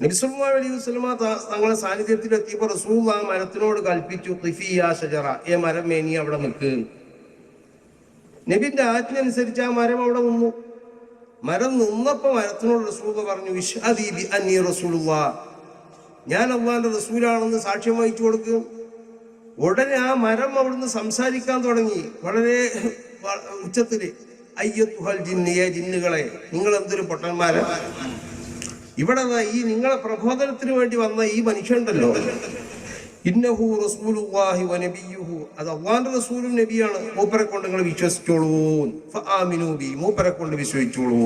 നബി സല്ലല്ലാഹു അലൈഹി വസല്ലമ തങ്ങളുടെ സാന്നിധ്യത്തിൽ എത്തിയപ്പോൾ റസൂൽ ആ മരത്തിനോട് കൽപ്പിച്ചു, ഖിഫിയാ ഷജറ, ഏ മരമേ നീ അവിടെ നിൽക്ക്. നബിന്റെ ആജ്ഞ അനുസരിച്ച് ആ മരം അവിടെ നിന്നു. മരം നിന്നപ്പോ മരത്തിനോട് റസൂൽ പറഞ്ഞു, ഇശ്ഹദി ബി അന്നി റസൂലുള്ളാഹ്, ഞാൻ അല്ലാഹുവിന്റെ റസൂലാണെന്ന് സാക്ഷ്യം വഹിച്ചു കൊടുക്കും. ഉടനെ ആ മരം അവിടുന്ന് സംസാരിക്കാൻ തുടങ്ങി വളരെ ഉച്ചത്തില്. അയ്യത്തുഹൽ ജിന്നിയ, ജിന്നുകളെ, നിങ്ങൾ എന്തൊരു പൊട്ടന്മാരെ. ഇവിടെ ഈ നിങ്ങളെ പ്രബോധനത്തിന് വേണ്ടി വന്ന ഈ മനുഷ്യണ്ടല്ലോ, ഇന്നഹു റസൂലുള്ളാഹി വ നബിയ്യുഹു, അത് അല്ലാഹുവിന്റെ റസൂലും നബിയാണ്, മൂപ്പരെ കൊണ്ട് നിങ്ങൾ വിശ്വസിച്ചോളൂ. ഫആമിനൂ ബി, മൂപ്പരെ കൊണ്ട് വിശ്വസിച്ചോളൂ.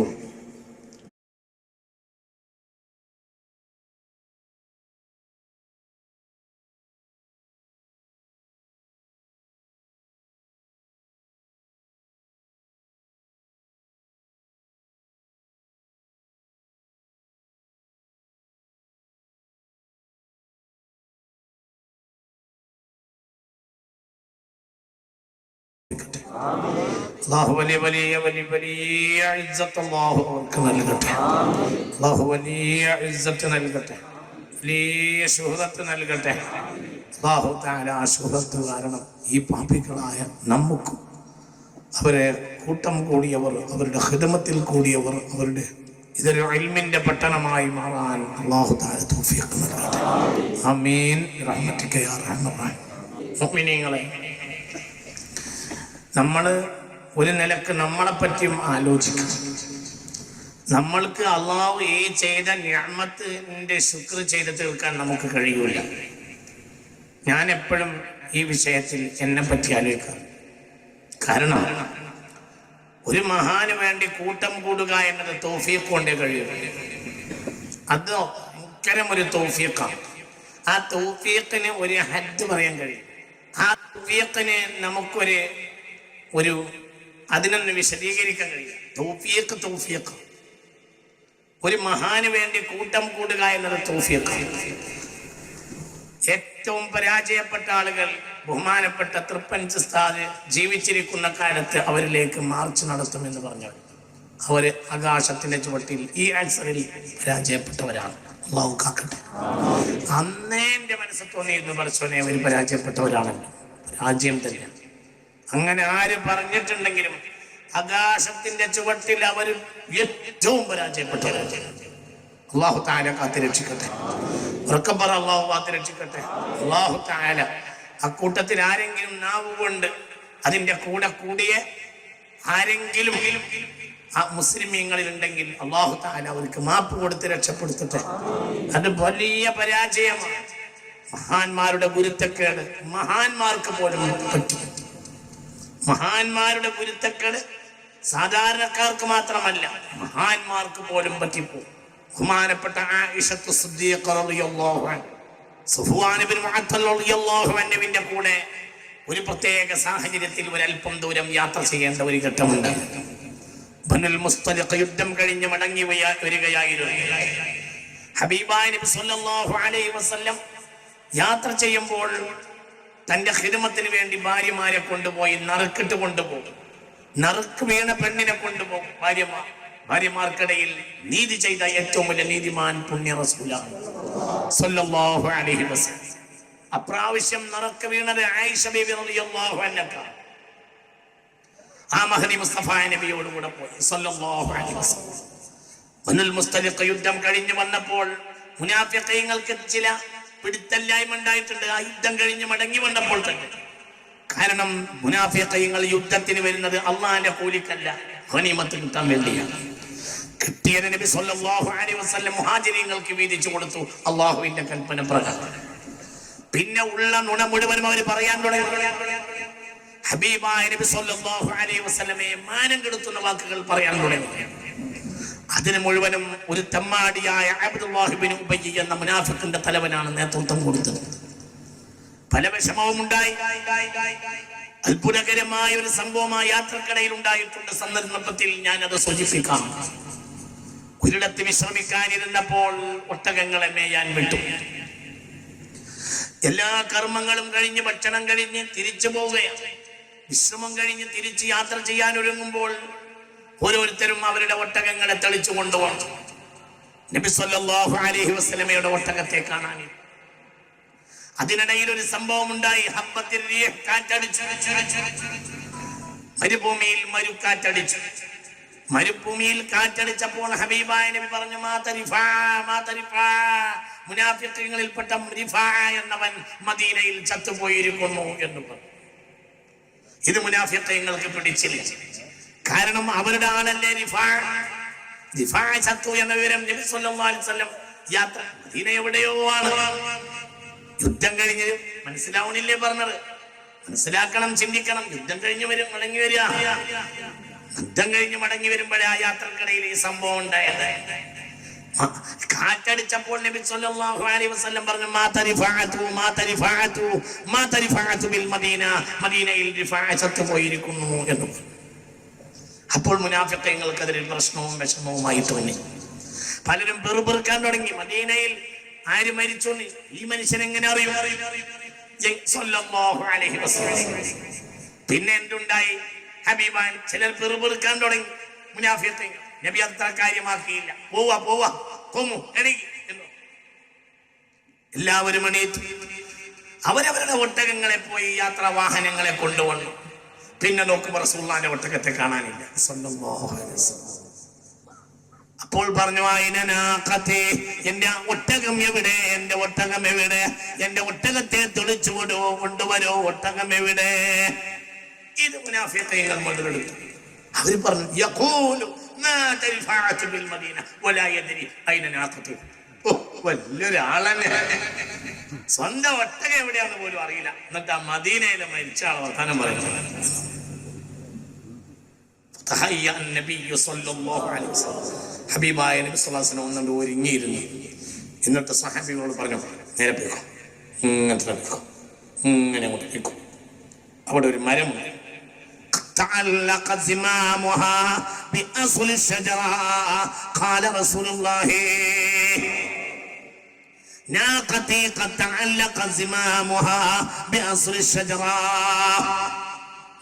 അല്ലാഹു വലിയ വലിയ വലിയ വലിയ ഇസ്സത്ത് അല്ലാഹു അവർക്ക് നൽകട്ടെ. അല്ലാഹു വലിയ ഇസ്സത്ത് നൽകട്ടെ, വലിയ ശുഹദത്ത് നൽകട്ടെ. അല്ലാഹു തആല ആ ശുഹദത്ത് കാരണം ഈ പാപികളായ നമുക്കും അവരെ കൂട്ടം കൂടിയവർ, അവരുടെ ഖിദ്മത്തിൽ കൂടിയവർ, അവരുടെ ഇതൊരു ഇൽമിന്റെ പട്ടണമായി മാറാൻ അല്ലാഹു തആല തൗഫീഖ് നൽകട്ടെ. ആമീൻ റഹ്മതിക യാ റഹ്മാൻ. മുഅ്മിനീങ്ങളെ, നമ്മൾ ഒരു നിലക്ക് നമ്മളെപ്പറ്റിയും ആലോചിക്കണം. നമ്മൾക്ക് അള്ളാഹു ഈ ചെയ്ത നിഅമത്തിന്റെ ശുക്ർ ചെയ്ത് തീർക്കാൻ നമുക്ക് കഴിയൂല. ഞാൻ എപ്പോഴും ഈ വിഷയത്തിൽ എന്നെ പറ്റി ആലോചിക്കാം. കാരണം ഒരു മഹാന് വേണ്ടി കൂട്ടം കൂടുക എന്നത് തൗഫീഖ് കൊണ്ടേ കഴിയും. അത് ഭയങ്കരം ഒരു തൗഫീഖാണ്. ആ തൗഫീഖിന് ഒരു ഹദ് പറയാൻ കഴിയും. ആ തൗഫീഖിന് നമുക്കൊരു അതിനൊന്ന് വിശദീകരിക്കാൻ കഴിയും. തൗഫീഖ് ഒരു മഹാന് വേണ്ടി കൂട്ടം കൂടുക എന്നത് തൗഫീഖ്. ഏറ്റവും പരാജയപ്പെട്ട ആളുകൾ ബഹുമാനപ്പെട്ട തൃപ്പഞ്ച് ഉസ്താദ് ജീവിച്ചിരിക്കുന്ന കാലത്ത് അവരിലേക്ക് മാർച്ച് നടത്തുമെന്ന് പറഞ്ഞു. അവര് ആകാശത്തിന്റെ ചുവട്ടിൽ ഈ ആൻസറിൽ പരാജയപ്പെട്ടവരാണ്. അല്ലാഹു കാക്കട്ടെ. അന്നേ എന്റെ മനസ്സിൽ തോന്നിയിരുന്നു, പടച്ചോനെ അവർ പരാജയപ്പെട്ടവരാണല്ലോ, പരാജയം തന്നെയാണ്. അങ്ങനെ ആര് പറഞ്ഞിട്ടുണ്ടെങ്കിലും ആകാശത്തിന്റെ ചുവട്ടിൽ അവർ ഏറ്റവും പരാജയപ്പെട്ടവരാണ്. അല്ലാഹു തആല കാത്തുരക്ഷിക്കട്ടെ. ഉറക്കെ പറ, അല്ലാഹു കാത്തുരക്ഷിക്കട്ടെ. അല്ലാഹു തആല അക്കൂട്ടത്തിൽ ആരെങ്കിലും നാവ് കൊണ്ട് അതിന്റെ കൂടെ കൂടിയ ആരെങ്കിലും ആ മുസ്ലിമീങ്ങളിൽ ഉണ്ടെങ്കിൽ അല്ലാഹു തആല അവർക്ക് മാപ്പ് കൊടുത്ത് രക്ഷപ്പെടുത്തട്ടെ. അത് വലിയ പരാജയമാണ്. മഹാന്മാരുടെ ഗുരുത്തക്കേട് മഹാന്മാർക്ക് പോലും പറ്റും. മഹാന്മാരുടെ ഗുരുത്തക്കേട് സാധാരണക്കാർക്ക് മാത്രമല്ല, മഹാന്മാർക്ക് പോലും പറ്റിപ്പോ. ബഹുമാനപ്പെട്ട ആയിഷത്തു സിദ്ദീഖ റളിയല്ലാഹു അൻഹ സഫ്വാൻ ഇബ്നു മുഅത്തൽ റളിയല്ലാഹു അൻഹുവിന്റെ കൂടെ ഒരു പ്രത്യേക സാഹചര്യത്തിൽ ഒരല്പം ദൂരം യാത്ര ചെയ്യേണ്ട ഒരു ഘട്ടമുണ്ട്. ബനുൽ മുസ്തലിഖ് യുദ്ധം കഴിഞ്ഞ് മടങ്ങി വരികയായിരുന്നു. ഹബീബായ നബി സല്ലല്ലാഹു അലൈഹി വസല്ലം യാത്ര ചെയ്യുമ്പോൾ തന്റെ ഖിദ്മത്തിന് വേണ്ടി ഭാര്യമാരെ കൊണ്ടുപോയി നറുക്കിട്ട് കൊണ്ടുപോകും. നറുക്ക് വീണ പെണ്ണിനെ കൊണ്ടുപോകും. ഭാര്യമാർക്കിടയിൽ നീതി ചെയ്ത ഏറ്റവും വലിയ നീതിമാൻ പുണ്യ റസൂലാണ് സല്ലല്ലാഹു അലൈഹി വസല്ലം. അപ്രാവശ്യം നറുക്ക് വീണത് ആയിഷ ബീബി റളിയല്ലാഹു അൻഹ. ആ മഹദി മുസ്തഫ നബിയോട് കൂടെ പോയി സല്ലല്ലാഹു അലൈഹി വസല്ലം. ബനുൽ മുസ്തലിഖ് യുദ്ധം കഴിഞ്ഞ് വന്നപ്പോൾ മുനാഫിഖീങ്ങൾക്ക് ചില പിടുത്തല്ലായ്മ ഉണ്ടായിട്ടുണ്ട്. ആ യുദ്ധം കഴിഞ്ഞ് മടങ്ങി വന്നപ്പോൾ തന്നെ. കാരണം മുനാഫിഖീങ്ങൾ യുദ്ധത്തിന് വരുന്നത് അള്ളാഹിന്റെ കൂലിക്കല്ല, ഗനീമത്ത് കിട്ടാൻ വേണ്ടിയാണ്. കിട്ടിയത് നബി സല്ലല്ലാഹു അലൈഹി വസല്ലം മുഹാജിരീങ്ങൾക്ക് വീതിച്ചു കൊടുത്തു അള്ളാഹുവിന്റെ കൽപ്പന പ്രകാരം. പിന്നെ ഉള്ള നുണ മുഴുവനും അവർ പറയാൻ തുടങ്ങി. ഹബീബായ നബി സല്ലല്ലാഹു അലൈഹി വസല്ലമയെ മാനം കെടുത്തുന്ന വാക്കുകൾ പറയാൻ തുടങ്ങി. അതിന് മുഴുവനും ഒരു തെമ്മാടിയായ അബ്ദുല്ലാഹി ഇബ്നു ഉബയ്യ് എന്ന മുനാഫിഖിന്റെ തലവനാണ് നേതൃത്വം കൊടുത്തത്. പല വിഷമവും ഉണ്ടായി. അത്ഭുതകരമായ ഒരു സംഭവമായ യാത്രക്കിടയിൽ ഉണ്ടായിട്ടുണ്ട്. സന്ദർഭത്തിൽ ഞാൻ അത് സൂചിപ്പിക്കാം. ഒരിടത്ത് വിശ്രമിക്കാനിരുന്നപ്പോൾ ഒട്ടകങ്ങളെ മേയാൻ വിട്ടു. എല്ലാ കർമ്മങ്ങളും കഴിഞ്ഞ് ഭക്ഷണം കഴിഞ്ഞ് തിരിച്ചു പോവുകയാണ്. വിശ്രമം കഴിഞ്ഞ് തിരിച്ച് യാത്ര ചെയ്യാൻ ഒരുങ്ങുമ്പോൾ ഓരോരുത്തരും അവരുടെ ഒട്ടകങ്ങളെ തെളിച്ചു കൊണ്ടുപോകും. നബി സല്ലല്ലാഹു അലൈഹി വസല്ലമയുടെ ഒട്ടകത്തെ കാണാൻ. അതിനിടയിൽ ഒരു സംഭവം ഉണ്ടായി. ഹബ്ബത്തിൽ റീഹ്, കാറ്റടിച്ചു. മരുഭൂമിയിൽ മരുക്കാറ്റടിച്ചു. മരുഭൂമിയിൽ കാറ്റടിച്ചപ്പോൾ ഹബീബായ നബി പറഞ്ഞു, മുനാഫിഖീങ്ങളിൽപ്പെട്ട റിഫാ എന്നവൻ മദീനയിൽ ചത്തുപോയിരിക്കുന്നു എന്ന് പറഞ്ഞു. ഇത് മുനാഫിഖീങ്ങൾക്ക് പിടിച്ചില്ല. കാരണം അവരുടെ ആളല്ലേ റിഫാ. റിഫാ ചത്തു എന്ന വിവരം നബി സല്ലല്ലാഹു അലൈഹി വസല്ലം യാത്ര മദീന എവിടെയോ ആണ്. യുദ്ധം കഴിഞ്ഞ് മനസ്സിലാവണില്ലേ പറഞ്ഞത്? മനസ്സിലാക്കണം, ചിന്തിക്കണം. യുദ്ധം കഴിഞ്ഞ് മടങ്ങി വരിക. യുദ്ധം കഴിഞ്ഞ് മടങ്ങി വരുമ്പോഴേ ആ യാത്രക്കിടയിൽ ഈ സംഭവം ഉണ്ടായത്. കാറ്റടിച്ചപ്പോൾ നബി സല്ലല്ലാഹു അലൈഹി വസല്ലം പറഞ്ഞു, മദീനയിൽ റിഫാ ചത്തുപോയിരിക്കുന്നു എന്ന്. അപ്പോൾ മുനാഫിഖീങ്ങൾക്ക് അതിൽ പ്രശ്നവും വിഷമവുമായി തോന്നി. പലരും പെറുപെറുക്കാൻ തുടങ്ങി. മദീനയിൽ ആര് മരിച്ചു? ഈ മനുഷ്യൻ എങ്ങനെ അറിയും? സല്ലല്ലാഹു അലൈഹി വസല്ലം. പിന്നെ എന്തുണ്ടായി? ഹബീബാൻ ചിലർ പെറുപെറുക്കാൻ തുടങ്ങി. മുനാഫിഖീങ്ങൾ നബി അത്ര കാര്യമാക്കിയില്ല. പോവാ എല്ലാവരും എണീറ്റു. അവരവരുടെ ഒട്ടകങ്ങളെ പോയി യാത്രാ വാഹനങ്ങളെ കൊണ്ടുവന്നു. പിന്നെ നോക്കുമ്പോൾ റസൂലുള്ളാഹിന്റെ ഒട്ടകത്തെ കാണാനില്ല. സല്ലല്ലാഹു അലൈഹി വസല്ലം. അപ്പോൾ പറഞ്ഞു, അയിനനാഖത്തെ, എന്റെ ഒട്ടകം എവിടെ? എന്റെ ഒട്ടകം എവിടെ? എന്റെ ഒട്ടകത്തെ തെളിച്ചു കൊണ്ടുവരോ, ഒട്ടകം എവിടെ? ഇത് മുനാഫിഖീങ്ങൾ മുതലെടുത്തു. അവര് പറഞ്ഞു, യഖൂലു മാ തരിഫഅതു ബിൽ മദീന വലാ യദ്രി അയിന നാഖതു. വലിയൊരാളന്നെ, സ്വന്തം ഒട്ടകം എവിടെയാന്ന് പോലും അറിയില്ല. എന്നിട്ട് ആ മദീനയിലെ മരിച്ച ആൾ വർത്താനം പറയുന്നു. ഹബീബായ നബി സല്ലല്ലാഹു അലൈഹി വസല്ലം ഒരുങ്ങിയിരുന്നു. എന്നിട്ട് സഹാബികളോട് പറഞ്ഞു, നേരെ പോയിക്കോ, ഇങ്ങനെ അങ്ങോട്ട് പോയിക്കോ. അവിടെ ഒരു മരമുണ്ട്. قال رسول الله ناقتي قد تعلق زمامها بأصل الشجرة.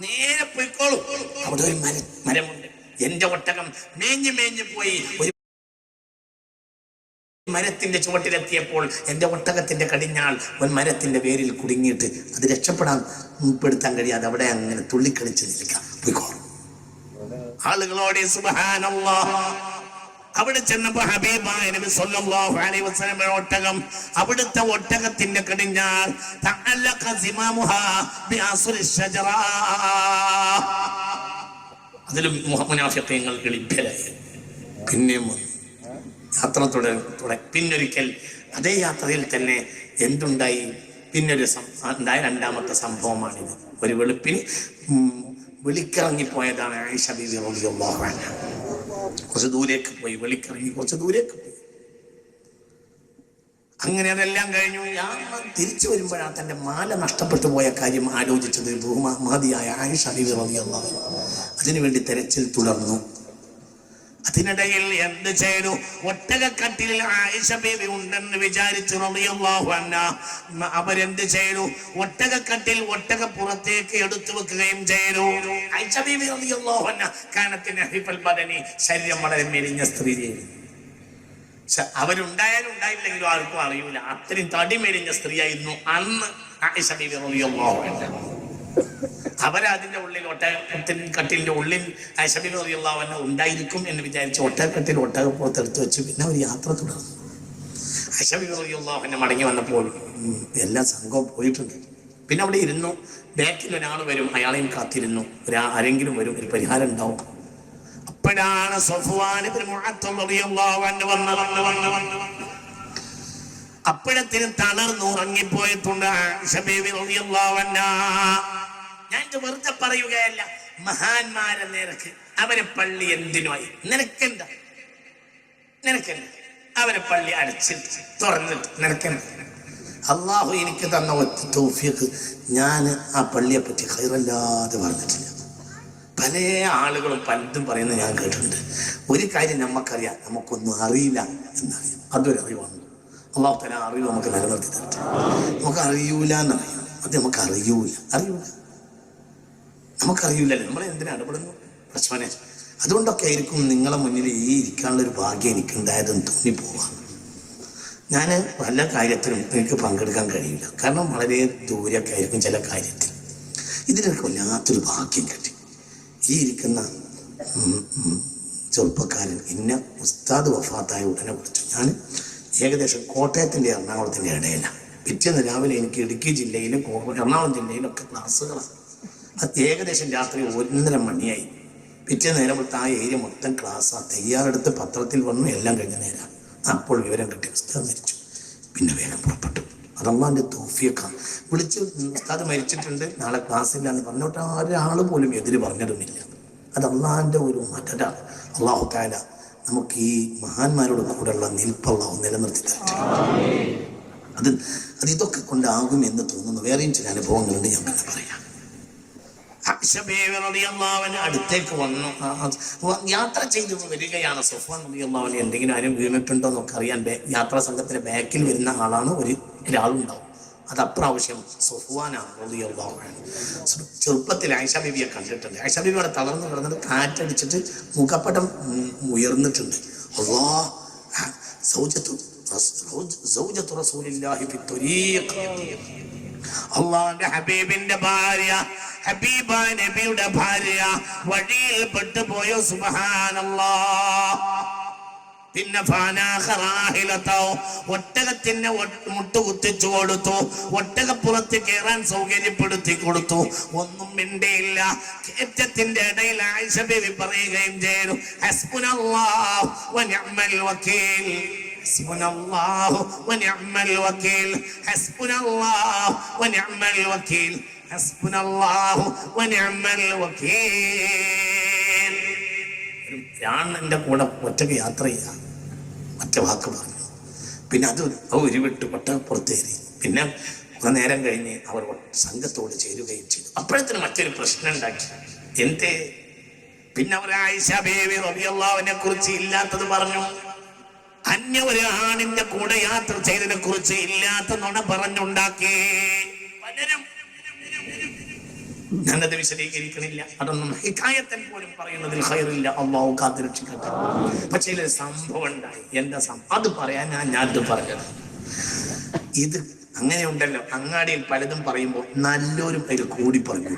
നേരെ പോയിക്കോളൂ. അവിടെ ഒരു മരമുണ്ട്. എന്റെ ഒട്ടകം മേഞ്ഞു പോയി ഒരു മരത്തിന്റെ ചുവട്ടിലെത്തിയപ്പോൾ എന്റെ ഒട്ടകത്തിന്റെ കടിഞ്ഞാൾ ഒരു മരത്തിന്റെ വേരിൽ കുടുങ്ങിയിട്ട് അത് രക്ഷപ്പെടാൻ പെടുത്താൻ കഴിയാതെ അവിടെ അങ്ങനെ തുള്ളിക്കളിച്ച് നിൽക്കാം. പോയിക്കോളൂ. ആളുകളോടെ സുബ്ഹാനല്ലാഹ്. അവിടെ ചെന്നപ്പോ ഹബീബായ നബി സല്ലല്ലാഹു അലൈഹി വസല്ലം ഒട്ടകം, അവിടുത്തെ ഒട്ടകത്തിന്റെ കടിഞ്ഞാൽ തഅല്ലഖ സിമാമുഹാ ബിഅസ്രി ശജറ. അതിലും മുനാഫിഖീങ്ങൾ ലഭ്യരായി. പിന്നെയും യാത്ര തുടങ്ങി. പിന്നൊരിക്കൽ അതേ യാത്രയിൽ തന്നെ എന്തുണ്ടായി? പിന്നൊരു ഉണ്ടായ രണ്ടാമത്തെ സംഭവമാണിത്. ഒരു വെളുപ്പിന് വെളിക്കിറങ്ങിപ്പോയതാണ് ആയിഷ ബീവി റളിയല്ലാഹു അൻഹ. കുറച്ച് ദൂരേക്ക് പോയി, വെളിക്കിറങ്ങി കുറച്ച് ദൂരേക്ക് പോയി. അങ്ങനെ അതെല്ലാം കഴിഞ്ഞു. തിരിച്ചു വരുമ്പോഴാണ് തന്റെ മാല നഷ്ടപ്പെട്ടു പോയ കാര്യം ആലോചിച്ചത് ബഹുമാതിയായ ആയിഷ ബീവി റളിയല്ലാഹു അൻഹ. അതിനുവേണ്ടി തെരച്ചിൽ തുടർന്നു. അതിനിടയിൽ എന്ത് ചെയ്തു? ഒട്ടകക്കട്ടിലിൽ ആയിഷ ബീവി ഉണ്ടെന്ന് വിചാരിച്ചു റളിയല്ലാഹു അൻഹ. അവരെന്ത് ചെയ്തു? ഒട്ടകക്കട്ടിൽ ഒട്ടക പുറത്തേക്ക് എടുത്തു വെക്കുകയും ചെയ്തു. ആയിഷ ബീവി റളിയല്ലാഹു അൻഹ കാനത്തിന് ഹിഫൽ ബദനി, ശരീരം വളരെ മെലിഞ്ഞ സ്ത്രീ. അവരുണ്ടായാലും ഉണ്ടായില്ലെങ്കിലും ആർക്കും അറിയൂല. അത്രയും തടി മെലിഞ്ഞ സ്ത്രീയായിരുന്നു അന്ന് ആയിഷ ബീവി റളിയല്ലാഹു അൻഹ. അവരതിന്റെ ഉള്ളിൽ ഒട്ടകക്കട്ടിലിന്റെ ഉള്ളിൽ ആയിഷ ബീവി റളിയല്ലാഹു അൻഹ ഉണ്ടായിരിക്കും എന്ന് വിചാരിച്ച് ഒട്ടകക്കട്ടിൽ ഒട്ടകപ്പുറത്തെടുത്ത് വെച്ചു. പിന്നെ അവർ യാത്ര തുടർന്നു. ആയിഷ ബീവി റളിയല്ലാഹു അൻഹ മടങ്ങി വന്നപ്പോൾ എല്ലാ സംഘവും പോയിട്ടുണ്ട്. പിന്നെ അവിടെ ഇരുന്നു. ബാക്കിൽ ഒരാൾ വരും, അയാളെയും കാത്തിരുന്നു. ആരെങ്കിലും വരും, ഒരു പരിഹാരം ഉണ്ടാവും. അപ്പോഴാണ് സഫ്വാൻ ഇബ്നു മുഅത്തൽ റളിയല്ലാഹു അൻഹു വന്നു. അപ്പോഴത്തിന് തളർന്നു ഉറങ്ങിപ്പോയിട്ടുണ്ട് ആയിഷ ബീവി റളിയല്ലാഹു അൻഹ. ഞാൻ വെറുതെ പറയുകയല്ല. മഹാന്മാരെ നേരക്ക് അവരെ പള്ളി എന്തിനായി? നിനക്കെന്താ? അവരെ പള്ളി അടച്ചിട്ട് തുറന്നിട്ട് നിനക്കെന്താ? അള്ളാഹു എനിക്ക് തന്ന ഒറ്റ തൗഫീഖ്, ഞാൻ ആ പള്ളിയെ പറ്റി ഖൈറല്ലാതെ പറഞ്ഞിട്ടില്ല. പല ആളുകളും പലതും പറയുന്നത് ഞാൻ കേട്ടിട്ടുണ്ട്. ഒരു കാര്യം നമുക്കറിയാം, നമുക്കൊന്നും അറിയില്ല എന്നറിയാം. അതൊരു അറിവാണ്. അള്ളാഹു തആല അറിവ് നമുക്ക് നിലനിർത്തി തരട്ടെ. നമുക്ക് അറിയൂല എന്നറിയാം. അത് നമുക്കറിയൂല. നമുക്കറിയില്ലല്ലോ. നമ്മളെ എന്തിനാ ഇടപെടുന്നു? പ്രശ്നം അതുകൊണ്ടൊക്കെ ആയിരിക്കും നിങ്ങളെ മുന്നിൽ ഈ ഇരിക്കാനുള്ളൊരു ഭാഗ്യം എനിക്കുണ്ടായതെന്ന് തോന്നിപ്പോവാം. ഞാൻ പല കാര്യത്തിലും എനിക്ക് പങ്കെടുക്കാൻ കഴിയില്ല, കാരണം വളരെ ദൂരമൊക്കെ ആയിരിക്കും ചില കാര്യത്തിൽ. ഇതിനൊക്കെ വല്ലാത്തൊരു ഭാഗ്യം കിട്ടി. ഈ ഇരിക്കുന്ന ചെറുപ്പക്കാരൻ എന്നെ ഉസ്താദ് വഫാത്തായ ഉടനെ വിളിച്ചു. ഞാൻ ഏകദേശം കോട്ടയത്തിൻ്റെ എറണാകുളത്തിൻ്റെ ഇടയിലാണ്. പിറ്റേന്ന് രാവിലെ എനിക്ക് ഇടുക്കി ജില്ലയിലും എറണാകുളം ജില്ലയിലൊക്കെ ക്ലാസ്സുകളാണ്. അത് ഏകദേശം രാത്രി 1:30 മണിയായി. പിറ്റേ നേരം ആ ഏരിയ മൊത്തം ക്ലാസ്സാണ്. തയ്യാറെടുത്ത് പത്രത്തിൽ വന്നു, എല്ലാം കഴിഞ്ഞ നേരം. അപ്പോൾ വിവരം കിട്ടി ഉസ്താദ് മരിച്ചു. പിന്നെ വേഗം പുറപ്പെട്ടു. അതല്ലാൻ്റെ തൗഫീഖാണ്. വിളിച്ച് ഉസ്താദ് മരിച്ചിട്ടുണ്ട്, നാളെ ക്ലാസ്സില്ലാന്ന് പറഞ്ഞോട്ട് ഒരാൾ പോലും എതിര് പറഞ്ഞതുമില്ല. അത് അള്ളാഹിൻ്റെ ഒരു മറ്റതാണ്. അള്ളാഹു തആല നമുക്ക് ഈ മഹാന്മാരോട് കൂടെയുള്ള നിൽപ്പ് അള്ളാഹു നിലനിർത്തി തരട്ടെ. അത് ഇതൊക്കെ കൊണ്ടാകും എന്ന് തോന്നുന്നു. വേറെയും ചില അനുഭവങ്ങളുണ്ട്, ഞാൻ പിന്നെ പറയാം. അടുത്തേക്ക് വന്നു, യാത്ര ചെയ്ത് വരികയാണ്. സഫ്വാൻ റളിയല്ലാഹു അൻഹു എന്തെങ്കിലും ആരും വീണിട്ടുണ്ടോ എന്നൊക്കെ അറിയാൻ യാത്രാ സംഘത്തിന്റെ ബാക്കിൽ വരുന്ന ആളാണ് ഒരാളുണ്ടാവും. അത് അപ്രാവശ്യം സഫ്വാനാണ് റളിയല്ലാഹു അൻഹു. ചെറുപ്പത്തിൽ ആയിഷ ബീവിയെ കണ്ടിട്ടുണ്ട്. ആയിഷ ബീവി അവിടെ തളർന്നു കിടന്നിട്ട് കാറ്റടിച്ചിട്ട് മുഖപ്പടം ഉയർന്നിട്ടുണ്ട്. അള്ളാന്റെ ഹബീബിന്റെ ഭാര്യ, ഹബീബായ നബിയുടെ ഭാര്യ വഴിയിൽ പെട്ടുപോയോ. സുബ്ഹാനല്ലാഹ്. പിന്നെ ഒട്ടകത്തിന് മുട്ടുകുത്തിച്ചു കൊടുത്തു, ഒട്ടകപ്പുറത്ത് കയറാൻ സൗകര്യപ്പെടുത്തി കൊടുത്തു. ഒന്നും മിണ്ടിയില്ല. കയറ്റത്തിന്റെ ഇടയിൽ ആയിഷ ബീവി പറയുകയും ചെയ്തു, ഹസ്ബുനല്ലാഹു വനിഅമൽ വകീൽ, ഹസ്ബുനല്ലാഹു വനിഅമൽ വകീൽ, ഹസ്ബുനല്ലാഹു വനിഅമൽ വകീൽ, ഹസ്ബുനല്ലാഹു വനിഅമൽ വകീൽ. എൻ്റെ കൂടെ ഒറ്റക്ക് യാത്ര ചെയ്യാം, ഒറ്റ വാക്ക് പറഞ്ഞു. പിന്നെ അത് ഉരുവിട്ട് ഒട്ടകപ്പുറത്തേറി. പിന്നെ കുറെ നേരം കഴിഞ്ഞ് അവർ സംഘത്തോട് ചേരുകയും ചെയ്തു. അപ്പോഴത്തേനും മറ്റൊരു പ്രശ്നം ഉണ്ടാക്കി. എന്തേ? പിന്നെ അവർ ആയിഷ ബീവി റളിയല്ലാഹു അൻഹയെ കുറിച്ച് ഇല്ലാത്തത് പറഞ്ഞു. അന്യ ഒരു ആണിന്റെ കൂടെ യാത്ര ചെയ്തതിനെ കുറിച്ച് ഇല്ലാത്ത നുണ പറഞ്ഞുണ്ടാക്കി പലരും. ഞാനത് വിശദീകരിക്കണില്ല. അതൊന്നും ഹിക്കായത്തിൽ പോലും പറയുന്നതിൽ ഖൈറില്ല. അല്ലാഹു കാത്തുരക്ഷിക്കട്ടെ. പക്ഷേ ഒരു സംഭവം ഉണ്ടായി. എന്താ അത് പറയാൻ ഞാനത് പറഞ്ഞത്. ഇത് അങ്ങനെ ഉണ്ടല്ലോ, അങ്ങാടിയിൽ പലതും പറയുമ്പോൾ നല്ലൊരു അതിൽ കൂടി പറഞ്ഞു.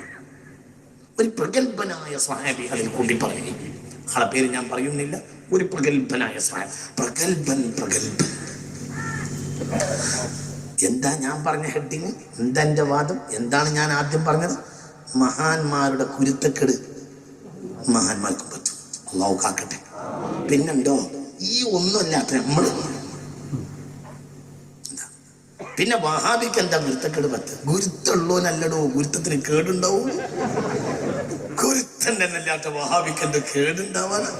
ഒരു പ്രഗത്ഭനായ സ്വഹാബി അതിൽ കൂടി പറഞ്ഞു. ആളെ പേര് ഞാൻ പറയുന്നില്ല. ഒരു പ്രഗത്ഭനായ സ്വഹാബി. പ്രഗത്ഭൻ. എന്താ ഞാൻ പറഞ്ഞ ഹെഡിങ്? എന്താ എൻ്റെ വാദം? എന്താണ് ഞാൻ ആദ്യം പറഞ്ഞത്? മഹാന്മാരുടെ കുരുത്തക്കേട് മഹാന്മാർക്കും പറ്റും. അല്ലാഹു കാക്കട്ടെ. പിന്നെന്തോ ഈ ഒന്നുമല്ലാത്ത നമ്മള്. പിന്നെ വഹാബിക്ക് എന്താ ഗുരുത്തക്കേട് പറ്റുക? ഗുരുത്തുള്ളോ നല്ലടോ, ഗുരുത്തത്തിന് കേടുണ്ടാവും. ഗുരുത്തൻ തന്നെയല്ലാത്ത വഹാബിക്ക് എന്താ കേടുണ്ടാവാനാ?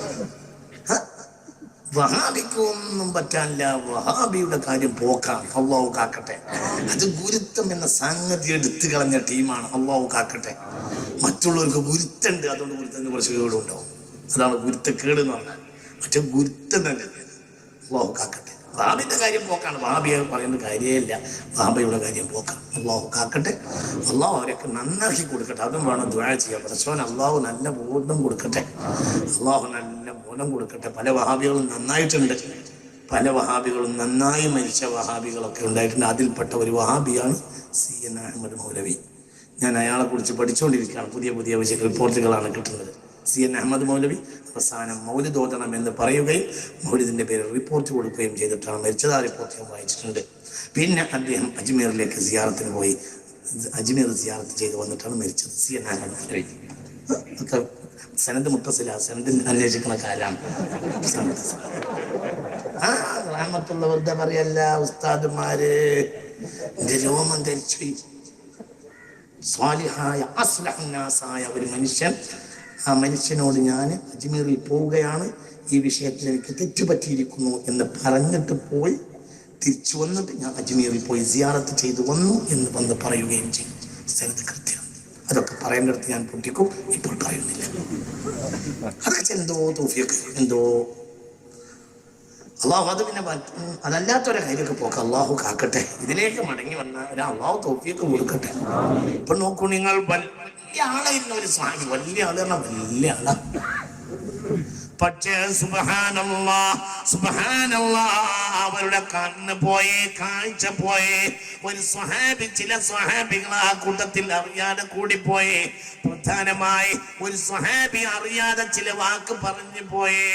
വഹാബിക്ക് ഒന്നും പറ്റാനില്ല. വഹാബിയുടെ കാര്യം പോക്കാണ്. അല്ലാഹു കാക്കട്ടെ. അത് ഗുരുത്തം എന്ന സംഗതി എടുത്തു കളഞ്ഞ ടീമാണ്. അല്ലാഹു കാക്കട്ടെ. മറ്റുള്ളവർക്ക് ഗുരുത്തുണ്ട്, അതുകൊണ്ട് ഗുരുത്തത്തിന് കുറച്ച് കേടുണ്ടാവും. അതാണ് ഗുരുത്തക്കേട് എന്ന് പറഞ്ഞാൽ. മറ്റേ ഗുരുത്തം തന്നെ. അല്ലാഹു കാക്കട്ടെ. വഹാബിന്റെ കാര്യം പോക്കാണ്. വഹാബിയെ പറയുന്ന കാര്യമില്ല. വഹാബിയുടെ കാര്യം പോക്കാണ്. അല്ലാഹു കാക്കട്ടെ. അല്ലാഹു അവരൊക്കെ നന്നാക്കി കൊടുക്കട്ടെ. അതും വേണം ദുആ ചെയ്യാൻ. പടച്ചോൻ അല്ലാഹു നല്ല ബോധം കൊടുക്കട്ടെ. അല്ലാഹു നല്ല ബോധം കൊടുക്കട്ടെ. പല വഹാബികളും നന്നായിട്ടുണ്ട്. പല വഹാബികളും നന്നായി മരിച്ച വഹാബികളൊക്കെ ഉണ്ടായിട്ടുണ്ട്. അതിൽപ്പെട്ട ഒരു വഹാബിയാണ് CN അഹമ്മദ് മൗലവി. ഞാൻ അയാളെ കുറിച്ച് പഠിച്ചുകൊണ്ടിരിക്കുകയാണ്. പുതിയ റിപ്പോർട്ടുകളാണ് കിട്ടുന്നത്. CN അഹമ്മദ് മൗലവി അവസാനം മൗലിദ് ഓതണം എന്ന് പറയുകയും മൗലിദിന്റെ പേരിൽ റിപ്പോർട്ട് കൊടുക്കുകയും ചെയ്തിട്ടാണ് മരിച്ചത്. ആ റിപ്പോർട്ട് ഞാൻ വായിച്ചിട്ടുണ്ട്. പിന്നെ അദ്ദേഹം അജ്മീറിലേക്ക് സിയാറത്തിന് പോയി. അജ്മീർ സിയാറത്ത് ചെയ്ത് വന്നിട്ടാണ് മരിച്ചത്. CN അഹമ്മദ് മൗലവി. ഒക്കെ സനദ് മുത്തസില, സനദിൽ അന്വേഷിക്കുന്ന കാലാണ്. റാഹമത്തുള്ള വെറുതെ പറയല്ല ഉസ്താദുമാര്. എന്റെ രോമം ധരിച്ചു. സ്വാലിഹായ അസ്ലഹുന്നാസായ ഒരു മനുഷ്യൻ, ആ മനുഷ്യനോട് ഞാൻ അജ്മീറിൽ പോവുകയാണ്, ഈ വിഷയത്തിൽ എനിക്ക് തെറ്റുപറ്റിയിരിക്കുന്നു എന്ന് പറഞ്ഞിട്ട് പോയി. തിരിച്ചു വന്നിട്ട് ഞാൻ അജ്മീറിൽ പോയി സിയാറത്ത് ചെയ്തു വന്നു എന്ന് വന്ന് പറയുകയും ചെയ്തു. സ്ഥലത്ത് കൃത്യം. അതൊക്കെ പറയേണ്ടടുത്ത് ഞാൻ പൊട്ടിക്കും. ഇപ്പോൾ പറയുന്നില്ല. അതൊക്കെ എന്തോ തൗഫീഖ്, എന്തോ അള്ളാഹു. അത് പിന്നെ അതല്ലാത്തൊരു കാര്യമൊക്കെ പോക്ക് അള്ളാഹു കാക്കട്ടെ. ഇതിലേക്ക് മടങ്ങി വന്ന ഒരു അള്ളാഹു തൗഫീഖ് കൊടുക്കട്ടെ. ഇപ്പൊ നോക്കൂ നിങ്ങൾ, വലിയ ആളായിരുന്ന ഒരു സ്വാമി, വലിയ ആള് പറഞ്ഞാൽ വലിയ ആളാ. പക്ഷേ സുബ്ഹാനല്ലാഹ് അവരുടെ കണ്ണ് പോയേ, കാഴ്ച പോയേ. ഒരു സ്വഹാബി, ചില സ്വഹാബികൾ ആ കൂട്ടത്തിൽ അറിയാതെ കൂടിപ്പോയേ. പ്രധാനമായി ഒരു സ്വഹാബി അറിയാതെ ചില വാക്ക് പറഞ്ഞു പോയേ.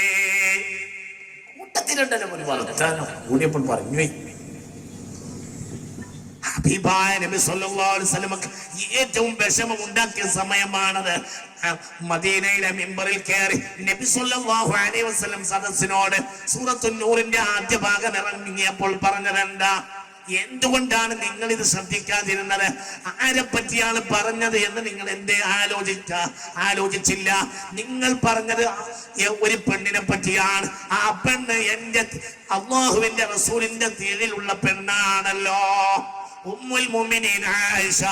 കൂട്ടത്തിലുണ്ടല്ലോ ഒരു വർത്താനം കൂടിയപ്പോൾ പറഞ്ഞു. ഹബീബായ നബി സല്ലല്ലാഹു അലൈഹി വസല്ലം ഏറ്റവും വിഷമം ഉണ്ടാക്കിയ സമയമാണത്. മദീനയിലെ മിമ്പറിൽ കയറി നബി സല്ലല്ലാഹു അലൈഹി വസല്ലം സദസ്സിനോട് സൂറത്തുൻ നൂറിന്റെ ആദ്യ ഭാഗം ഇറങ്ങിയപ്പോൾ പറഞ്ഞതെന്താ? എന്തുകൊണ്ടാണ് നിങ്ങൾ ഇത് ശ്രദ്ധിക്കാതിരുന്നത്? ആരെ പറ്റിയാണ് പറഞ്ഞത് എന്ന് നിങ്ങൾ എന്തേ ആലോചിച്ചില്ല? നിങ്ങൾ പറഞ്ഞത് ഒരു പെണ്ണിനെ പറ്റിയാണ്. ആ പെണ്ണ് എന്റെ അല്ലാഹുവിന്റെ റസൂലിന്റെ കീഴിലുള്ള പെണ്ണാണല്ലോ. ഉമ്മുൽ മുഅ്മിനീൻ ആയിഷയെ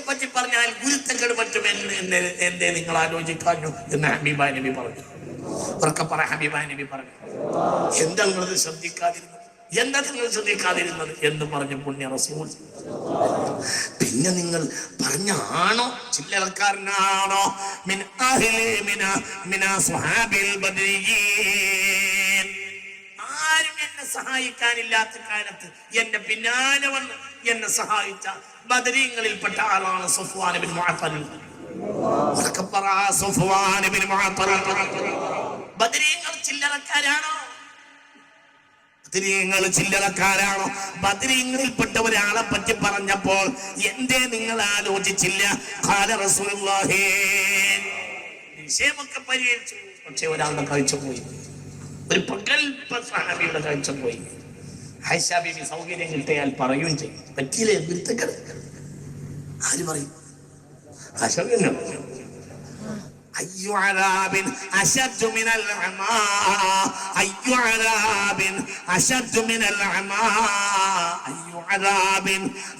പറ്റി പറഞ്ഞാൽ ഗുരുത്തക്കേട് പറ്റുമെന്ന് എന്തേ നിങ്ങൾ ആലോചിക്കാഞ്ഞു എന്ന് ഹബീബായ നബി പറഞ്ഞു. ഉറക്കെ പറ, ഹബീബായ നബി പറഞ്ഞു. എന്താ നിങ്ങൾ ശ്രദ്ധിക്കാതിരുന്നത് എന്ന് പറഞ്ഞു പുണ്യ റസൂൽ. പിന്നെ നിങ്ങൾ പറഞ്ഞ ആണോ ചില്ലറക്കാരനാണോ? മിൻ അഹ്ലി മിന സ്വഹാബിൽ ബദരിയീൻ. ആരും എന്നെ സഹായിക്കാനില്ലാത്ത കാലത്ത് എന്റെ പിന്നാലെ വന്ന് എന്നെ സഹായിച്ച ബദരീങ്ങളിൽപ്പെട്ട ആളാണ് സഫ്വാൻ ഇബ്നു മുഅത്തൽ. ഉറക്കെ പറ, സഫ്വാൻ ഇബ്നു മുഅത്തൽ. ബദരീങ്ങൾ ചില്ലറക്കാരാണോ? ചില്ലറക്കാരാണോ? ബദരീങ്ങളിൽപ്പെട്ട ഒരാളെ പറ്റി പറഞ്ഞപ്പോൾ എന്തേ നിങ്ങൾ ആലോചിച്ചില്ല? ഖാല റസൂലുള്ളാഹി. വിഷയമൊക്കെ പരിഹരിച്ചു. പക്ഷെ ഒരാളുടെ കാഴ്ച പോയി, ഒരു പ്രഗൽഭ സഹാബിയുടെ കാഴ്ച പോയി. ആയിഷ ബീബി സൗകര്യം കിട്ടിയാൽ പറയുകയും ചെയ്യും. പറ്റിയില്ലേ ഗുരുത്തക്കേട്? ആര് പറയും? أي عذاب أشد من العمى أي عذاب أشد من العمى أي عذاب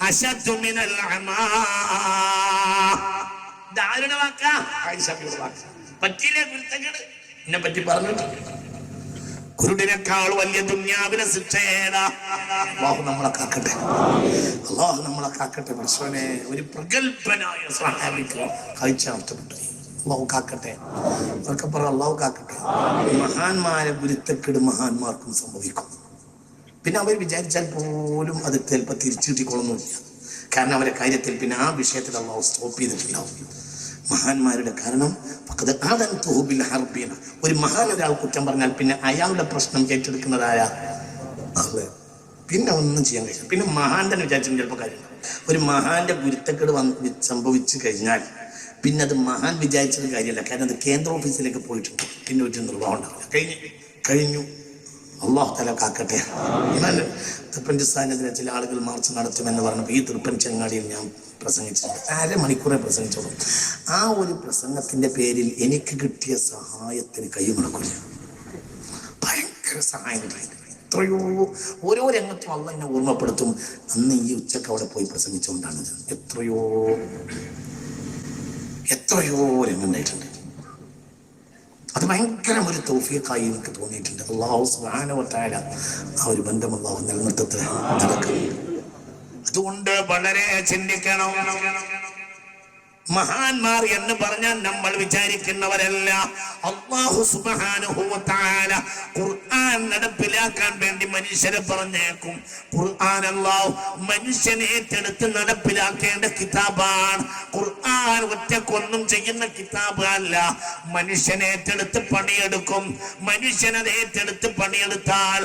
أشد من العمى. ദാരുണ വാക്കാ ആയിഷ ബീബിയുടെ വാക്ക്. പറ്റിയില്ലേ ഗുരുത്തക്കേട്? എന്നെ പറ്റി പറഞ്ഞിട്ട് കുരുടിനേക്കാൾ വലിയ ദുനിയാവിലെ ശിക്ഷ ഏതാ? അല്ലാഹു നമ്മളെ കാക്കട്ടെ, അല്ലാഹു നമ്മളെ കാക്കട്ടെ. പരസ്പരനെ ഒരു പ്രഗൽഭനായ സ്വഹാബിക്ക് കാഴ്ച നഷ്ടപ്പെട്ടു. അല്ലാഹു കാക്കട്ടെ, അവർക്ക് പറ അല്ലാഹു കാക്കട്ടെ. മഹാന്മാരെ ഗുരുത്തക്കേട് മഹാന്മാർക്കും സംഭവിക്കും. പിന്നെ അവർ വിചാരിച്ചാൽ പോലും അത് ചിലപ്പോൾ തിരിച്ചു കിട്ടിക്കൊള്ളുന്നില്ല. കാരണം അവരുടെ കാര്യത്തിൽ പിന്നെ ആ വിഷയത്തിൽ അല്ലാഹു സ്റ്റോപ്പ് ചെയ്തിട്ടുണ്ടാവും. മഹാന്മാരുടെ കാരണം ഒരു മഹാൻ ഒരാൾ കുറ്റം പറഞ്ഞാൽ പിന്നെ അയാളുടെ പ്രശ്നം ഏറ്റെടുക്കുന്നതായ പിന്നെ ഒന്നും ചെയ്യാൻ കഴിയില്ല. പിന്നെ മഹാൻ തന്നെ വിചാരിച്ചാൽ ചിലപ്പോൾ കാര്യം ഒരു മഹാന്റെ ഗുരുത്തക്കേട് സംഭവിച്ചു കഴിഞ്ഞാൽ പിന്നെ അത് മഹാൻ വിചാരിച്ചത് കാര്യമല്ല. കാരണം അത് കേന്ദ്ര ഓഫീസിലേക്ക് പോയിട്ടുണ്ട്. പിന്നെ ഒരു നിർവഹണം ഉണ്ടാവില്ല. കഴിഞ്ഞു. അല്ലാഹു തആല കാക്കട്ടെ. എന്നാൽ തൃപ്പഞ്ചസ്ഥാനെതിരെ ചില ആളുകൾ മാർച്ച് നടത്തുമെന്ന് പറഞ്ഞപ്പോൾ ഈ തൃപ്പഞ്ചങ്ങാടിയിൽ ഞാൻ പ്രസംഗിച്ചിട്ടുണ്ട്. 1/2 മണിക്കൂറെ പ്രസംഗിച്ചോളൂ. ആ ഒരു പ്രസംഗത്തിന്റെ പേരിൽ എനിക്ക് കിട്ടിയ സഹായത്തിന് കൈ മുടക്കില്ല. ഭയങ്കര സഹായം കിട്ടിയിട്ടുണ്ട്. എത്രയോ ഓരോ രംഗത്തും അള്ളാഹ് എന്നെ ഓർമ്മപ്പെടുത്തും. അന്ന് ഈ ഉച്ചക്ക് അവിടെ പോയി പ്രസംഗിച്ചുകൊണ്ടാണ് എത്രയോ രംഗമുണ്ടായിട്ടുണ്ട്. അത് ഭയങ്കര ഒരു തൗഫീഖായി എനിക്ക് തോന്നിയിട്ടുണ്ട്. അല്ലാഹു സുബ്ഹാനഹു വ തആല ആ ഒരു ബന്ധം അല്ലാഹു നിലനിർത്തട്ടെ. അതുകൊണ്ട് വളരെ ചിന്തിക്കണം. മഹാന്മാർ എന്ന് പറഞ്ഞാൽ നമ്മൾ വിചാരിക്കുന്നവരല്ല. അല്ലാഹു സുബ്ഹാനഹു വ തആല ഖുർആൻ നടപ്പിലാക്കാൻ വേണ്ടി മനുഷ്യരെ പറഞ്ഞേക്കും. ഖുർആൻ അല്ലാഹു മനുഷ്യനെ ഏറ്റെടുത്ത് നടപ്പിലാക്കേണ്ട കിതാബാണ്. ഖുർആൻ ഒറ്റക്കൊന്നും ചെയ്യുന്ന കിതാബ് അല്ല. മനുഷ്യനെ ഏറ്റെടുത്ത് പണിയെടുക്കും. മനുഷ്യനത് ഏറ്റെടുത്ത് പണിയെടുത്താൽ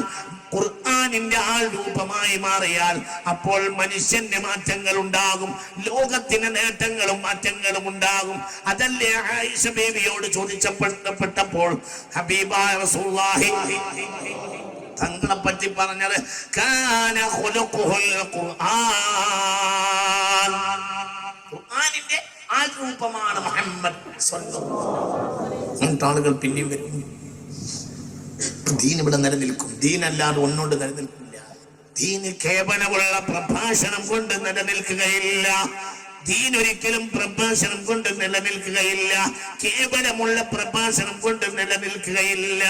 ഖുർആനിന്റെ ആൾ രൂപമായി മാറിയാൽ അപ്പോൾ മനുഷ്യന്റെ മാറ്റങ്ങൾ ഉണ്ടാകും. ലോകത്തിന് നേട്ടങ്ങളും മാറ്റങ്ങളും ഉണ്ടാകും. അതല്ലേ ആയിഷ ബീവിയോട് ചോദിച്ചപ്പെട്ടപ്പോൾ ഹബീബായ റസൂലുള്ളാഹി തങ്ങളെ പറ്റി പറഞ്ഞത് കാന ഖുലുഖുൽ ഖുർആൻ. ഖുർആനിന്റെ ആൾ രൂപമാണ് മുഹമ്മദ് സ്വല്ലല്ലാഹു. ആളുകൾ പിന്നെയും വരും. ദീൻ ഇവിടെ നിലനിൽക്കും. ദീൻ അല്ലാതെ ഒന്നുകൊണ്ട് നിലനിൽക്കില്ല. ദീന് കേവലമുള്ള പ്രഭാഷണം കൊണ്ട് നിലനിൽക്കുകയില്ല. ദീൻ ഒരിക്കലും പ്രഭാഷണം കൊണ്ട് നിലനിൽക്കുകയില്ല. കേവലമുള്ള പ്രഭാഷണം കൊണ്ട് നിലനിൽക്കുകയില്ല.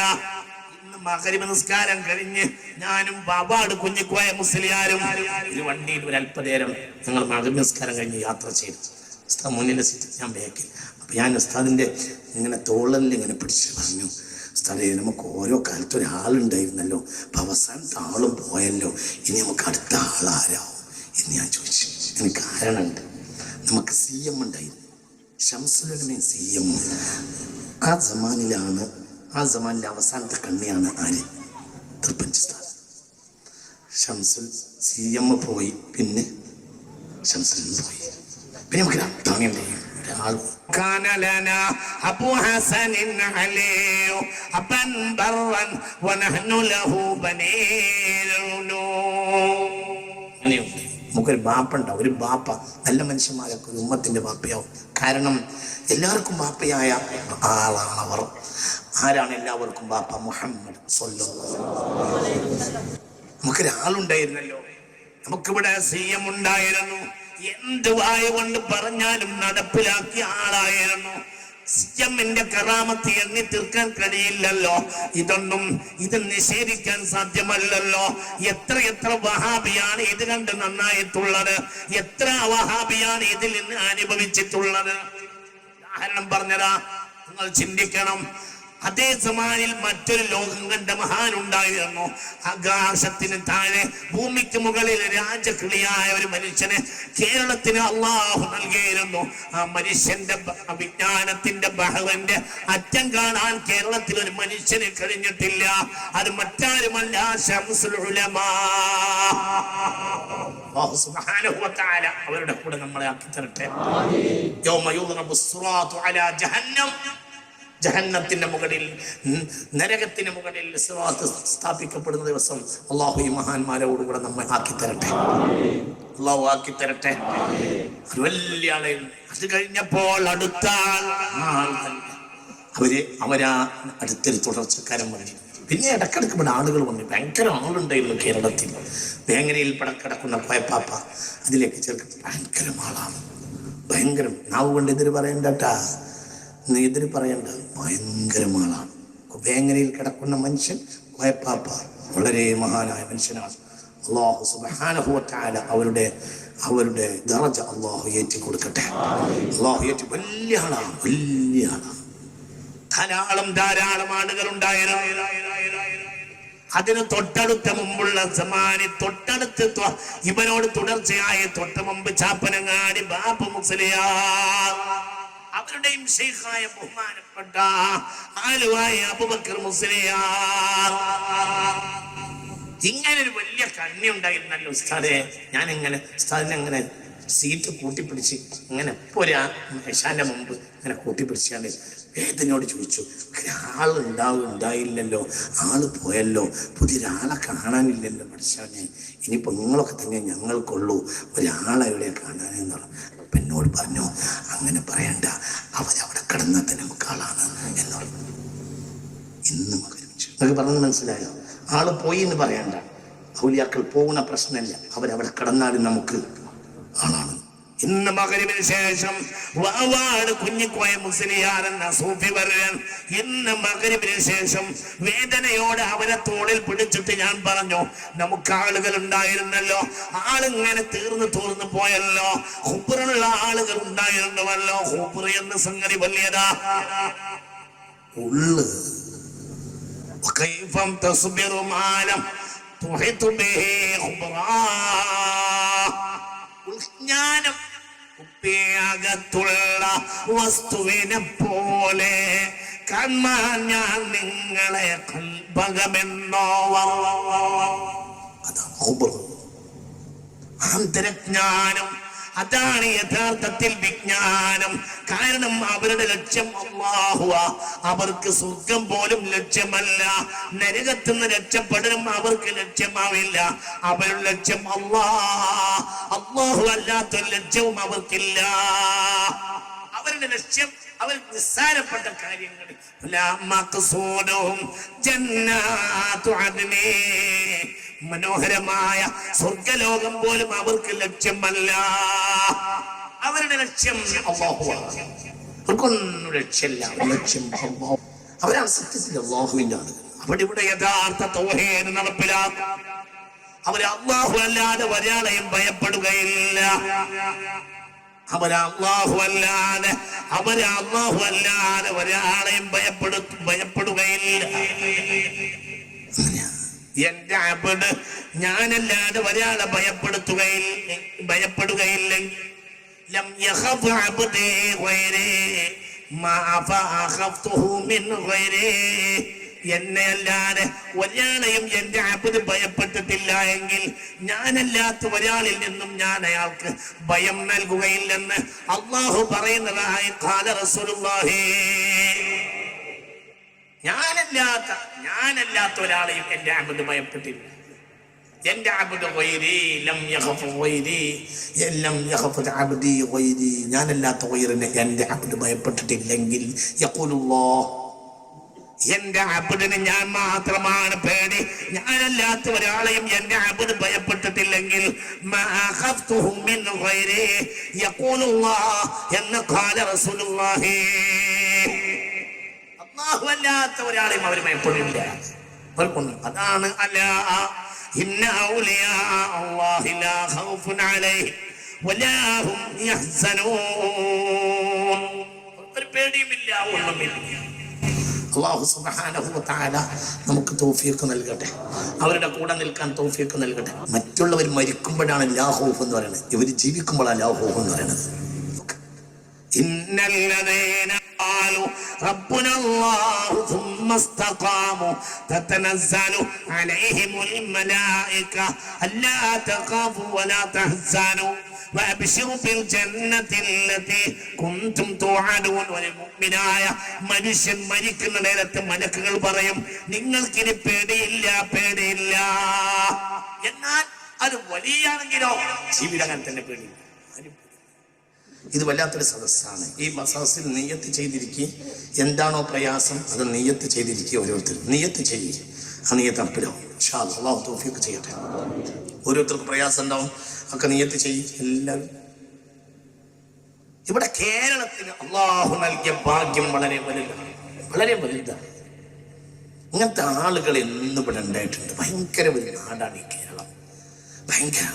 ഇന്ന് മഗ്‌രിബ് നിസ്കാരം കഴിഞ്ഞ് ഞാനും ബാബാട് കുഞ്ഞിക്കോയ മുസ്ലിയാരും ഒരു വണ്ടിയിൽ ഒരു അല്പനേരം ഞങ്ങൾ മഗ്‌രിബ് നിസ്കാരം കഴിഞ്ഞ് യാത്ര ചെയ്തു. മുന്നിലെ സീറ്റ്, ഞാൻ ബാക്കിൽ. അപ്പം ഞാൻ ഉസ്താദിൻ്റെ ഇങ്ങനെ തോളലിൽ ഇങ്ങനെ പിടിച്ച് പറഞ്ഞു, ഉസ്താദേ നമുക്ക് ഓരോ കാലത്ത് ഒരാളുണ്ടായിരുന്നല്ലോ, അപ്പം അവസാനത്തെ ആളും പോയല്ലോ, ഇനി നമുക്ക് അടുത്ത ആളാരാവും എന്ന് ഞാൻ ചോദിച്ചു. അതിന് കാരണമുണ്ട്. നമുക്ക് CM ഉണ്ടായിരുന്നു, ശംസുലുലമയും CM. ആ സമാനിലെ അവസാനത്തെ കണ്ണിയാണ് ആര്? തൃപ്പഞ്ച് ഉസ്താദ്. ശംസുൽ CM പോയി, പിന്നെ ശംസുൽ പോയി, പിന്നെ നമുക്ക് രണ്ടാളുണ്ട്. كان لنا أبو حسن علي أبا برا ونحن له بنين. നമുക്കൊരു ബാപ്പ ഉണ്ടാവും. ഒരു ബാപ്പ നല്ല മനുഷ്യന്മാരൊക്കെ ഒരു ഉമ്മത്തിന്റെ ബാപ്പയാവും. കാരണം എല്ലാവർക്കും ബാപ്പയായ ആളാണ് അവർ. ആരാണ് എല്ലാവർക്കും ബാപ്പ? മുഹമ്മദ് സ്വല്ലല്ലാഹു അലൈഹി വസല്ലം. നമുക്കൊരാളുണ്ടായിരുന്നല്ലോ, നമുക്കിവിടെ CM ഉണ്ടായിരുന്നു. എന്ത് വായ കൊണ്ട് പറഞ്ഞാലും നടപ്പിലാക്കിയ ആളായിരുന്നു. CMന്റെ കറാമത്ത് എണ്ണി തീർക്കാൻ കഴിയില്ലല്ലോ. ഇത് നിഷേധിക്കാൻ സാധ്യമല്ലല്ലോ. എത്ര വഹാബിയാണ് ഇത് കണ്ട് നന്നായിട്ടുള്ളത്, എത്ര വഹാബിയാണ് ഇതിൽ നിന്ന് അനുഭവിച്ചിട്ടുള്ളത്. ഉദാഹരണം പറഞ്ഞതാ, നിങ്ങൾ ചിന്തിക്കണം. അതേ സമാനിൽ മറ്റൊരു ലോകം കണ്ട മഹാനുണ്ടായിരുന്നു. ആകാശത്തിന് താഴെ ഭൂമിക്ക് മുകളിൽ രാജകിളിയായ ഒരു മനുഷ്യനെ കേരളത്തിന് അള്ളാഹു നൽകിയിരുന്നു. ആ മനുഷ്യന്റെ വിജ്ഞാനത്തിന്റെ ബഹറിന്റെ അറ്റം കാണാൻ കേരളത്തിൽ ഒരു മനുഷ്യന് കഴിഞ്ഞിട്ടില്ല. അത് മറ്റാരുമല്ല, ശംസുൽ ഉലമാ. അല്ലാഹു സുബ്ഹാനഹു വ തആല അവരുടെ കൂടെ നമ്മളെ ആക്കി തരട്ടെ. യൗമ യുദ്റബു സ്റാത്തു അലാ ജഹന്നം. ജഹന്നത്തിന്റെ മുകളിൽ, നരകത്തിന് മുകളിൽ സിറാത്ത് സ്ഥാപിക്കപ്പെടുന്ന ദിവസം അള്ളാഹു ഈ മഹാന്മാരോടുകൂടെ നമ്മെ ആക്കി തരട്ടെ. അള്ളാഹു ആക്കി തരട്ടെ. ഒരു വലിയ ആളെ. അത് കഴിഞ്ഞപ്പോൾ അടുത്ത അവരാ അടുത്തൊരു തുടർച്ചക്കാരൻ പറഞ്ഞു. പിന്നെ ഇടക്കിടക്ക് ഇവിടെ ആളുകൾ വന്നു. ഭയങ്കര ആളുണ്ടായിരുന്നു കേരളത്തിൽ. വേങ്ങരയിൽ കിടക്കുന്ന കോയപ്പാപ്പ, അതിലേക്ക് ചേർക്കും. ഭയങ്കര ആളാണ്, ഭയങ്കരം. നാവ് കൊണ്ട് എതിര് പറയണ്ടട്ടാ, എതിര് പറയണ്ട. ഭയങ്കരമാളാണ്. വേങ്ങരയിൽ കിടക്കുന്ന മനുഷ്യൻ കോയപ്പാപ്പ വളരെ മഹാനായ മനുഷ്യനാണ്. അല്ലാഹു സുബ്ഹാനഹു വ തആല അവരുടെ ദറജ അല്ലാഹു ഏറ്റി കൊടുക്കട്ടെ. അല്ലാഹു ഏറ്റി. വലിയ ആളാണ്, വലിയ ആളാണ്. ധാരാളം ആളുകൾ ഉണ്ടായിരുന്നു. അതിന് തൊട്ടടുത്ത മുമ്പുള്ള സമാനി, തൊട്ടടുത്ത് ഇവനോട് തുടർച്ചയായി തൊട്ട് മുമ്പ് ചാപ്പനങ്ങാടി ബാപ്പ മുസ്ലിയാർ, അവരുടെയും ശൈഖായ ബഹുമാനപ്പെട്ട ആലുവായ അബൂബക്കർ മുസ്ലിയാർ. ഇങ്ങനൊരു വലിയ കണ്ണി ഉണ്ടായിരുന്നല്ലോ ഉസ്താദെ. ഞാനിങ്ങനെ ഉസ്താദിനെ സീറ്റ് കൂട്ടിപ്പിടിച്ച് ഇങ്ങനെ ഇപ്പോൾ ഏശാന്റെ മുമ്പ് ഇങ്ങനെ കൂട്ടിപ്പിടിച്ചാണ്ട് വേദനയോട് ചോദിച്ചു, ഉണ്ടായില്ലല്ലോ, ആള് പോയല്ലോ, പുതിയൊരാളെ കാണാനില്ലല്ലോ പഠിച്ചാനെ, ഇനിയിപ്പോൾ നിങ്ങളൊക്കെ തന്നെ ഞങ്ങൾക്കുള്ളൂ, ഒരാളെവിടെ കാണാനെന്ന് പറഞ്ഞു. അപ്പം എന്നോട് പറഞ്ഞു, അങ്ങനെ പറയണ്ട, അവരവിടെ കിടന്നാൽ തന്നെ നമുക്ക് ആളാണ് എന്ന് പറഞ്ഞു. ഇന്ന് മകരിച്ചു. നിങ്ങൾക്ക് പറഞ്ഞത് മനസ്സിലായോ? ആള് പോയി എന്ന് പറയണ്ട. ഔലിയാക്കൾ പോകുന്ന പ്രശ്നമില്ല, അവരവിടെ കിടന്നാലും നമുക്ക് ആളാണ്. ഇന്ന് മഗ്‌രിബിന് ശേഷം വാവാട് കുഞ്ഞിക്കോയ മുസ്ലിയാർ എന്ന സൂഫി വര്യൻ ഇന്ന് മഗ്‌രിബിന് ശേഷം വേദനയോടെ അവരെ തോളിൽ പിടിച്ചിട്ട് ഞാൻ പറഞ്ഞു, നമുക്ക് ആളുകൾ ഉണ്ടായിരുന്നല്ലോ, ആളിങ്ങനെ തീർന്നു പോയല്ലോ, ഹുബ്റുള്ള ആളുകൾ ഉണ്ടായിരുന്നുവല്ലോ. ഹുബ്ർ എന്ന സംഗതി വലിയതാ. ഉള്ളു വകൈഫം തസ്ബിറു മാലം തുഹിതു ബിഹി ഖുബ്റാ. ജ്ഞാനം കുപ്പിയകത്തുള്ള വസ്തുവിനെ പോലെ കാണാൻ ഞാൻ നിങ്ങളെ കൽപകമെന്നോ. അതാണ് ഖുബ്ർ, ആന്തരജ്ഞാനം. അതാണ് യഥാർത്ഥത്തിൽ വിജ്ഞാനം. കാരണം അവരുടെ ലക്ഷ്യം അല്ലാഹുവാ. അവർക്ക് സ്വർഗം പോലും ലക്ഷ്യമല്ല, നരകത്തുനിന്ന് രക്ഷപ്പെടലും അവർക്ക് ലക്ഷ്യമാവില്ല. അവരുടെ ലക്ഷ്യം അല്ലാഹു അല്ലാത്തൊരു ലക്ഷ്യവും അവർക്കില്ല. അവരുടെ ലക്ഷ്യം അവർ നിസ്സാരപ്പെട്ട കാര്യങ്ങൾ. മനോഹരമായ സ്വർഗലോകം പോലും അവർക്ക് ലക്ഷ്യമല്ല. അവരുടെ ലക്ഷ്യം അല്ലാഹുവാണ്. അവർക്കൊന്നും ലക്ഷ്യമില്ല, ലക്ഷ്യം അല്ലാഹു. അവരാണ് സത്യത്തിൽ അല്ലാഹുവിന്റെ ആളുകൾ. അവിടെ ഇവിടെ യഥാർത്ഥ തൗഹീദ് നടപ്പിലാക്കും. അവർ അല്ലാഹു അല്ലാതെ ഒരാളെയും ഭയപ്പെടുകയില്ല. അവരെ അല്ലാഹു അല്ലാതെ ഒരാളെയും ഭയപ്പെടുകയില്ല. എന്റെ അബ്ദ് ഞാനല്ലാതെ ഒരാളെ ഭയപ്പെടുകയില്ല. ലം യഖഫ് അബ്ദി ഗൈരി മാ അഖഫ്തുഹു മിൻ ഗൈരി. എന്നെ അല്ലാതെ ഒരാളെയും എന്റെ അബ്ദ് ഭയപ്പെട്ടിട്ടില്ല എങ്കിൽ ഞാനല്ലാത്ത ഒരാളിൽ നിന്നും ഞാൻ അയാൾക്ക് ഭയം നൽകുകയില്ലെന്ന് അല്ലാഹു പറയുന്നതായി ഖാല റസൂലുള്ളാഹി. ഞാനല്ലാത്ത ഒരാളെയും എന്റെ അബ്ദ് ഭയപ്പെട്ടില്ല. എന്റെ അബ്ദ് ഗൈരി ലം യഖഫ് ഗൈരി ലം യഖഫ് അബ്ദി ഗൈരി. ഞാനല്ലാത്ത ഗൈറിനെ എന്റെ അബ്ദ് ഭയപ്പെട്ടിട്ടില്ലെങ്കിൽ യഖൂലുല്ലാഹ്, എന്റെ അബ്ദിന് ഞാൻ മാത്രമാണ് പേടി. ഞാനല്ലാത്ത ഒരാളെയും എന്റെ അബ്ദ് ഭയപ്പെട്ടിട്ടില്ലെങ്കിൽ മാ അഖഫ്തുഹു മിൻ ഗൈരി യഖൂലുല്ലാഹ് എന്ന് ഖാല റസൂലുള്ളാഹി. അല്ലാഹു അല്ലാത്ത ഒരാളെയും അവർ ഭയപ്പെടില്ല. അതാണ് അലാ ഇന്ന ഔലിയാ അല്ലാഹി ലാ ഖൗഫുൻ അലൈഹിം വലാ ഹും യഹ്സനൂൻ. ഒരു പേടിയുമില്ല, ഒന്നുമില്ല. അല്ലാഹു സുബ്ഹാനഹു വ തആല നമുക്ക് തൗഫീഖ് നൽകട്ടെ, അവരുടെ കൂടെ നിൽക്കാൻ തൗഫീഖ് നൽകട്ടെ. മറ്റുള്ളവർ മരിക്കുമ്പോഴാണ് ലാ ഖൗഫ് എന്ന് പറയുന്നത്, ഇവർ ജീവിക്കുമ്പോഴാണ് ലാ ഖൗഫ് എന്ന് പറയുന്നത്. ഇന്നല്ലദീന ഖാലു റബ്ബുന അല്ലാഹു ثم استقاموا تتنزل عليهم الملائكة ألا تخافوا ولا تحزنوا وأبشروا بالجنة التي كنتم توعدون. മുഅ്മിനായ മനുഷ്യൻ മരിക്കുന്ന നേരത്ത് മലക്കുകൾ പറയും, നിങ്ങൾക്കിനി പേടിയില്ല. എന്നാൽ അത് വലിയാണെങ്കിലോ ജീവിതം അങ്ങനെ തന്നെ പേടിയില്ല. ഇത് വല്ലാത്തൊരു സദസ്സാണ്. ഈ സദസ്സിൽ നിയ്യത്ത് ചെയ്തിരിക്കുക, എന്താണോ പ്രയാസം അത് നിയ്യത്ത് ചെയ്തിരിക്കുക. ഓരോരുത്തർ നിയ്യത്ത് ചെയ്യുക, ആ നിയ്യത്ത് അപ്പിലാവും. ഇൻഷാ അല്ലാഹ് അല്ലാഹു തൗഫീഖ് ചെയ്യട്ടെ. ഓരോരുത്തർക്ക് പ്രയാസം ഉണ്ടാവും, ഒക്കെ നിയ്യത്ത് ചെയ്യും. എല്ലാവരും ഇവിടെ കേരളത്തിന് അല്ലാഹു നൽകിയ ഭാഗ്യം വളരെ വലുതാണ്. ഇങ്ങനത്തെ ആളുകൾ എന്നും ഇവിടെ ഉണ്ടായിട്ടുണ്ട്. ഭയങ്കര വലിയ നാടാണ് ഈ കേരളം. ഭയങ്കര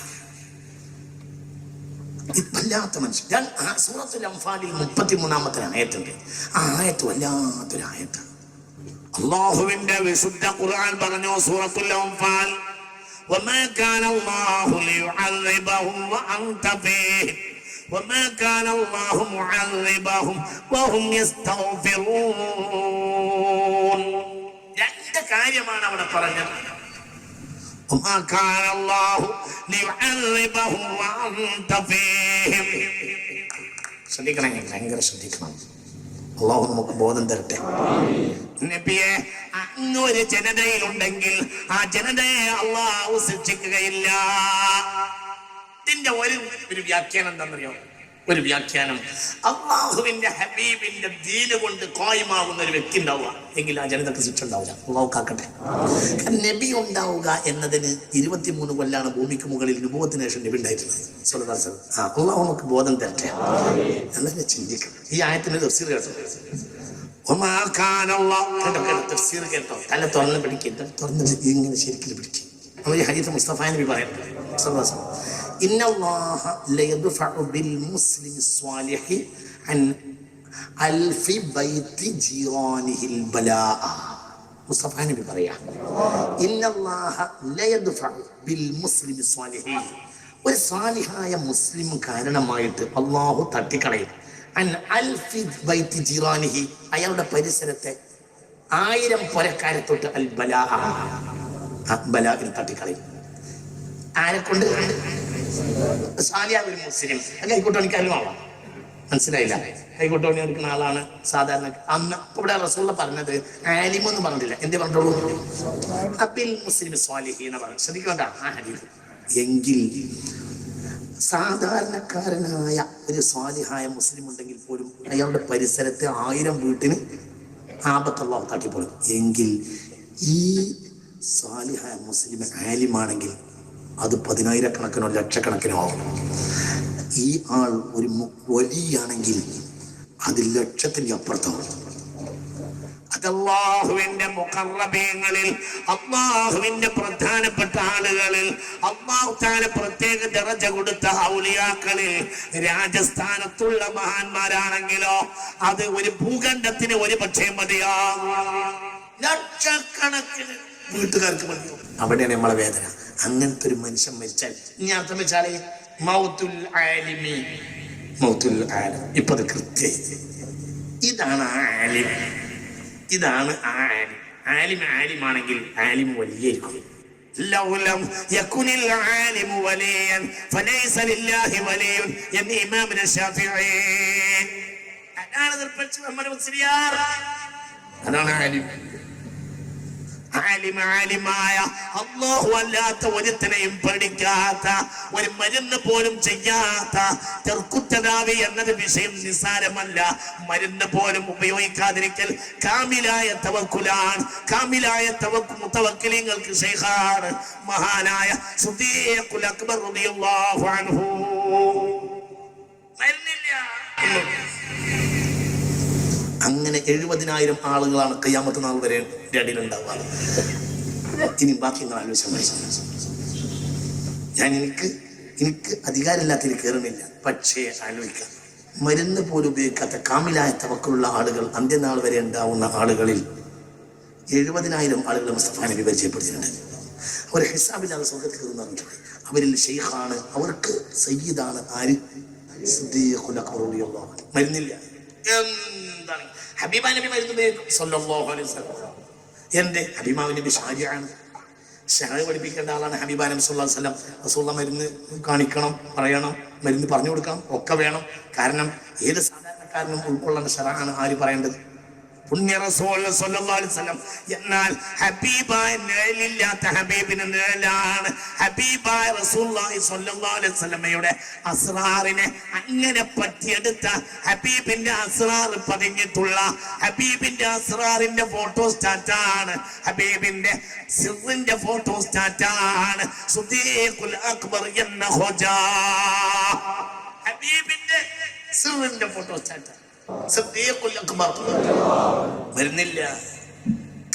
വല്ലാത്ത മനുഷ്യൻ. സൂറത്തുൽ അൻഫാലിൽ 33-ാമത്തെ ആയത്തുണ്ട്. ആ ആയത്ത് വല്ലാത്തൊരു ആയത്ത്. അല്ലാഹുവിന്റെ വിശുദ്ധ ഖുർആൻ പറഞ്ഞു സൂറത്തുൽ അൻഫാൽ, വമാ കാന അല്ലാഹു ലിയുഅദ്ദിബഹും വഅൻത ഫീഹിം വമാ കാന അല്ലാഹു മുഅദ്ദിബഹും വഹും യസ്തഗ്ഫിറൂൻ. രണ്ട് കാര്യമാണ് അവിടെ പറഞ്ഞത്. وما كان الله ليعذبهم وأنت فيهم. ശ്രദ്ധിക്കണം, ഭയങ്കര ശ്രദ്ധിക്കണം. അല്ലാഹു നമുക്ക് ബോധം തരട്ടെ. നബിയെ, അങ്ങൊരു ജനതയിലുണ്ടെങ്കിൽ ആ ജനതയെ അല്ലാഹു ശിക്ഷിക്കുകയില്ല. ഇതിന്റെ ഒരു വ്യാഖ്യാനം എന്താണെന്നറിയോ? ഒരു വ്യാഖ്യാനം, അള്ളാഹുവിന്റെ ഹബീബിന്റെ ദീന് കൊണ്ട് കോയമാകുന്ന ഒരു വ്യക്തി ഉണ്ടാവുക എങ്കിൽ ആ ജനതക്ക് ശിക്ഷ ഉണ്ടാവില്ല. അള്ളാഹു കാക്കട്ടെ. നബി ഉണ്ടാവുക എന്നതിന് 23 കൊല്ലാണ് ഭൂമിക്ക് മുകളിൽ നുബുവത്തിന് ശേഷം നബി ഉണ്ടായിട്ടുള്ളത്. അള്ളാഹു നമുക്ക് ബോധം തരട്ടെ. എന്നതിനെ ചിന്തിക്കണം. ഈ ആയത്തിന് തഫ്സീർ കേട്ടോ, തഫ്സീർ കേട്ടോ, തല തുറന്ന് പിടിക്കുക, തുറന്ന് ഇങ്ങനെ ശരിക്കും പിടിക്കും. നമ്മൾ ഈ ഹദീസ് മുസ്തഫ നബി പറയുന്നത്, ഇന്നല്ലാഹ ലയദ്ഫഉ ബിൽ മുസ്ലിമി സ്വാലിഹി അൻ അൽഫി ബൈതി ജീറാനിഹിൽ ബലാഅ. മുസ്തഫ നബി പറയാ, ഇന്നല്ലാഹ ലയദ്ഫഉ ബിൽ മുസ്ലിമി സ്വാലിഹി, ഒരു സ്വാലിഹായ മുസ്ലിം കാരണമായിട്ട് അല്ലാഹു തട്ടിക്കളയും അൻ അൽഫി ബൈതി ജീറാനിഹി, അയാളുടെ പരിസരത്തെ 1000 പുരക്കാരെ തൊട്ട് അൽ ബലാഅ, ബലാഇൽ തട്ടിക്കളയും. ആരെക്കൊണ്ട്? സാലിയായ മുസ്ലിം. കൈക്കോട്ടോണിക്ക് അറിയാം, മനസ്സിലായില്ല? കൈക്കോട്ടോണി എടുക്കുന്ന ആളാണ് സാധാരണ. അന്ന് ഇവിടെ റസൂൽ പറഞ്ഞത് ആലിം എന്ന് പറഞ്ഞില്ല, എന്തേ പറഞ്ഞോളൂ? അബിൽ മുസ്ലിം സ്വാലിഹി എന്ന് പറഞ്ഞു. ശ്രദ്ധിക്കണ്ട ആ ഹദീസ്. എങ്കിൽ സാധാരണക്കാരനായ ഒരു സ്വാലിഹായ മുസ്ലിം ഉണ്ടെങ്കിൽ പോലും അയാളുടെ പരിസരത്തെ 1000 വീട്ടിന് ആപത്തല്ലാഹു തട്ടിപ്പോളും. എങ്കിൽ ഈ സ്വാലിഹായ മുസ്ലിം ആലിമാണെങ്കിൽ അത് 10,000-കണക്കിനോ ലക്ഷക്കണക്കിനോ ആവും. ഈ ആൾ ഒരു വലിയാണെങ്കിൽ അത് ലക്ഷത്തിന്റെ അപ്പുറത്താവും. അതല്ലാഹുവിന്റെ മുഖറബീങ്ങളിൽ, അള്ളാഹുവിന്റെ പ്രധാനപ്പെട്ട ആളുകളിൽ, അള്ളാഹു തആല പ്രത്യേക ദറജ കൊടുത്ത ഔലിയാക്കളിൽ രാജസ്ഥാനത്തുള്ള മഹാന്മാരാണെങ്കിലോ അത് ഒരു ഭൂഖണ്ഡത്തിന് ഒരു പക്ഷേ മതിയാകും, ലക്ഷക്കണക്കിന് വീട്ടുകാർക്ക് മതിയാകും. അവിടെയാണ് നമ്മളെ വേദന. അങ്ങനത്തെ ഒരു മനുഷ്യൻ മരിച്ചാൽ ഇനി അർത്ഥം വെച്ചാലേ മൗത്തുൽ ആലിമി, മൗത്തുൽ ആലിം. ഇപ്പൊ അത് കൃത്യായി ഇതാണ് ആലിം, ഇതാണ് ആലിം. ആലിം ആലിമാണെങ്കിൽ ആലിം വലിയായിരിക്കും. ലൗലം യകുനിൽ ആലിമു വലിയൻ ഫലൈസ ലില്ലാഹി വലിയുൻ എന്ന് ഇമാമുന ശാഫിഈ. അതാണ് നിർപ്പച്ച് നമ്മുടെ മുസ്ലിയാർ. അതാണ് ആലിം. ആലിമായ അല്ലാഹു അല്ലാത്ത ഒരുത്തനെയും പഠിക്കാത്ത, ഒരു മരുന്ന് പോലും ചെയ്യാത്ത, തർക്കുത്തദാവി എന്നത് വിഷയം നിസ്സാരമല്ല. മരുന്ന് പോലും ഉപയോഗിക്കാതിരിക്കൽ കാമിലായ തവക്കുലാണ്. കാമിലായ മുതവക്കിലിങ്ങൾക്ക് ശൈഖാണ് മഹാനായ സിദ്ദീഖുൽ അക്ബർ റളിയല്ലാഹു അൻഹു. മരുന്നില്ല. അങ്ങനെ 70,000 ആളുകളാണ് ഖിയാമത്ത് നാൾ വരെ അടിയിൽ ഉണ്ടാവുക. ഇനി ബാക്കി നിങ്ങൾ ആലോചിച്ച ഞാൻ എനിക്ക് അധികാരമില്ലാത്തതിൽ കയറുന്നില്ല. പക്ഷേ ആലോചിക്കാം, മരുന്ന് പോലും ഉപയോഗിക്കാത്ത കാമിലായ തവക്കുള്ള ആളുകൾ അന്ത്യനാൾ വരെ ഉണ്ടാവുന്ന ആളുകളിൽ 70,000 ആളുകൾ മുസ്തഫ നബി പരിചയപ്പെടുത്തിയിട്ടുണ്ട്. അവർ ഹിസാബില്ലാതെ സ്വർഗ്ഗത്തിൽ കയറുന്നുണ്ട്. അവരിൽ ഷെയ്ഖാണ്, അവർക്ക് സയ്യിദാണ്. ആര്? സിദ്ദീഖുൽ അക്ബർ റളിയല്ലാഹു അൻഹു. മരുന്നില്ല. എന്താണ് ഹബീബ നബി മരുന്ന് ഉപയോഗിക്കും സല്ലല്ലാഹു അലൈഹി വസല്ലം. എന്റെ ഹബീബ നബി ഷാജിയാണ്, ഷാജി പഠിപ്പിക്കേണ്ട ആളാണ് ഹബീബ നബി സല്ലല്ലാഹു അലൈഹി വസല്ലം. റസൂലുള്ളാഹി മരുന്ന് കാണിക്കണം, പറയണം, മരുന്ന് പറഞ്ഞു കൊടുക്കണം, ഒക്കെ വേണം. കാരണം ഏത് സാധാരണക്കാരനും ഉൾക്കൊള്ളേണ്ട ശറഅാണ് ആര് പറയേണ്ടത്? പുണ്യ റസൂൽ സല്ലല്ലാഹു അലൈഹി വസല്ലം. എന്നാൽ ഹബീബായ നിഴലില്ലാത്ത ഹബീബിന് നിഴലാണ് ഹബീബായ റസൂലുള്ളാഹി സ്വല്ലല്ലാഹു അലൈഹി വസല്ലമയുടെ അസ്റാറിനെ അങ്ങനെ പറ്റിയെടുത്ത, ഹബീബിന്റെ അസ്റാർ പതിഞ്ഞിട്ടുള്ള, ഹബീബിന്റെ അസ്റാറിന്റെ ഫോട്ടോസ്റ്റാറ്റാണ്, ഹബീബിന്റെ സിറിന്റെ ഫോട്ടോസ്റ്റാറ്റാണ് സിദ്ദീഖുൽ അക്ബർ എന്ന ഹോജാ. ഹബീബിന്റെ സിറിന്റെ ഫോട്ടോസ്റ്റാറ്റാണ് സിദ്ദീഖുൽ അക്ബർ. വരുന്നില്ല.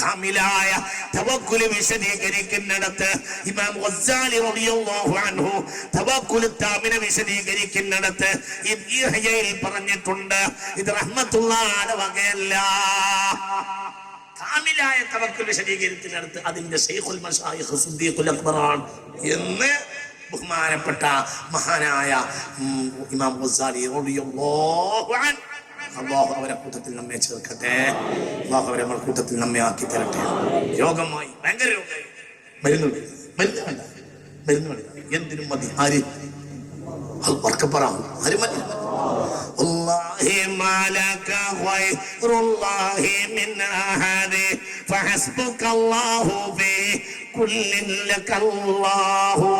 കാമിലായ തവക്കുൽ വിശദീകരിക്കുന്നിടത്ത് ഇമാം ഗസ്സാലി റളിയല്ലാഹു അൻഹു തവക്കുൽ താമിന വിശദീകരിക്കുന്നിടത്ത് ഇഹ്യയിൽ പറഞ്ഞിട്ടുണ്ട്, ഇത് റഹ്മത്തുള്ളാഹിയുടെ വകയല്ല. കാമിലായ തവക്കുൽ വിശദീകരിക്കുന്നിടത്ത് അതിന്റെ ശൈഖുൽ മശായിഖ് സിദ്ദീഖുൽ അക്ബറാണ് എന്ന് ബഹുമാനപ്പെട്ട മഹാനായ ഇമാം ഗസ്സാലി റളിയല്ലാഹു അൻഹു. അല്ലാഹു അവരെ കൂട്ടത്തിൽ നമ്മെ ചേർക്കട്ടെ. അല്ലാഹു അവരെ നമ്മുടെ കൂട്ടത്തിൽ നമ്മെ ആക്കി തരട്ടെ. രോഗമായി ഭയങ്കര രോഗമായി മരുന്ന് വേണ്ട, മരുന്ന് വേണ്ട, എന്തിനും മതി. ആര്? പറ. ആര് മതി? വല്ലാഹി മാലക ഖൈറുല്ലാഹി മിൻ അഹദി ഫഹസ്ബുകല്ലാഹു ഫീ കുല്ലിൻ ലകല്ലാഹു.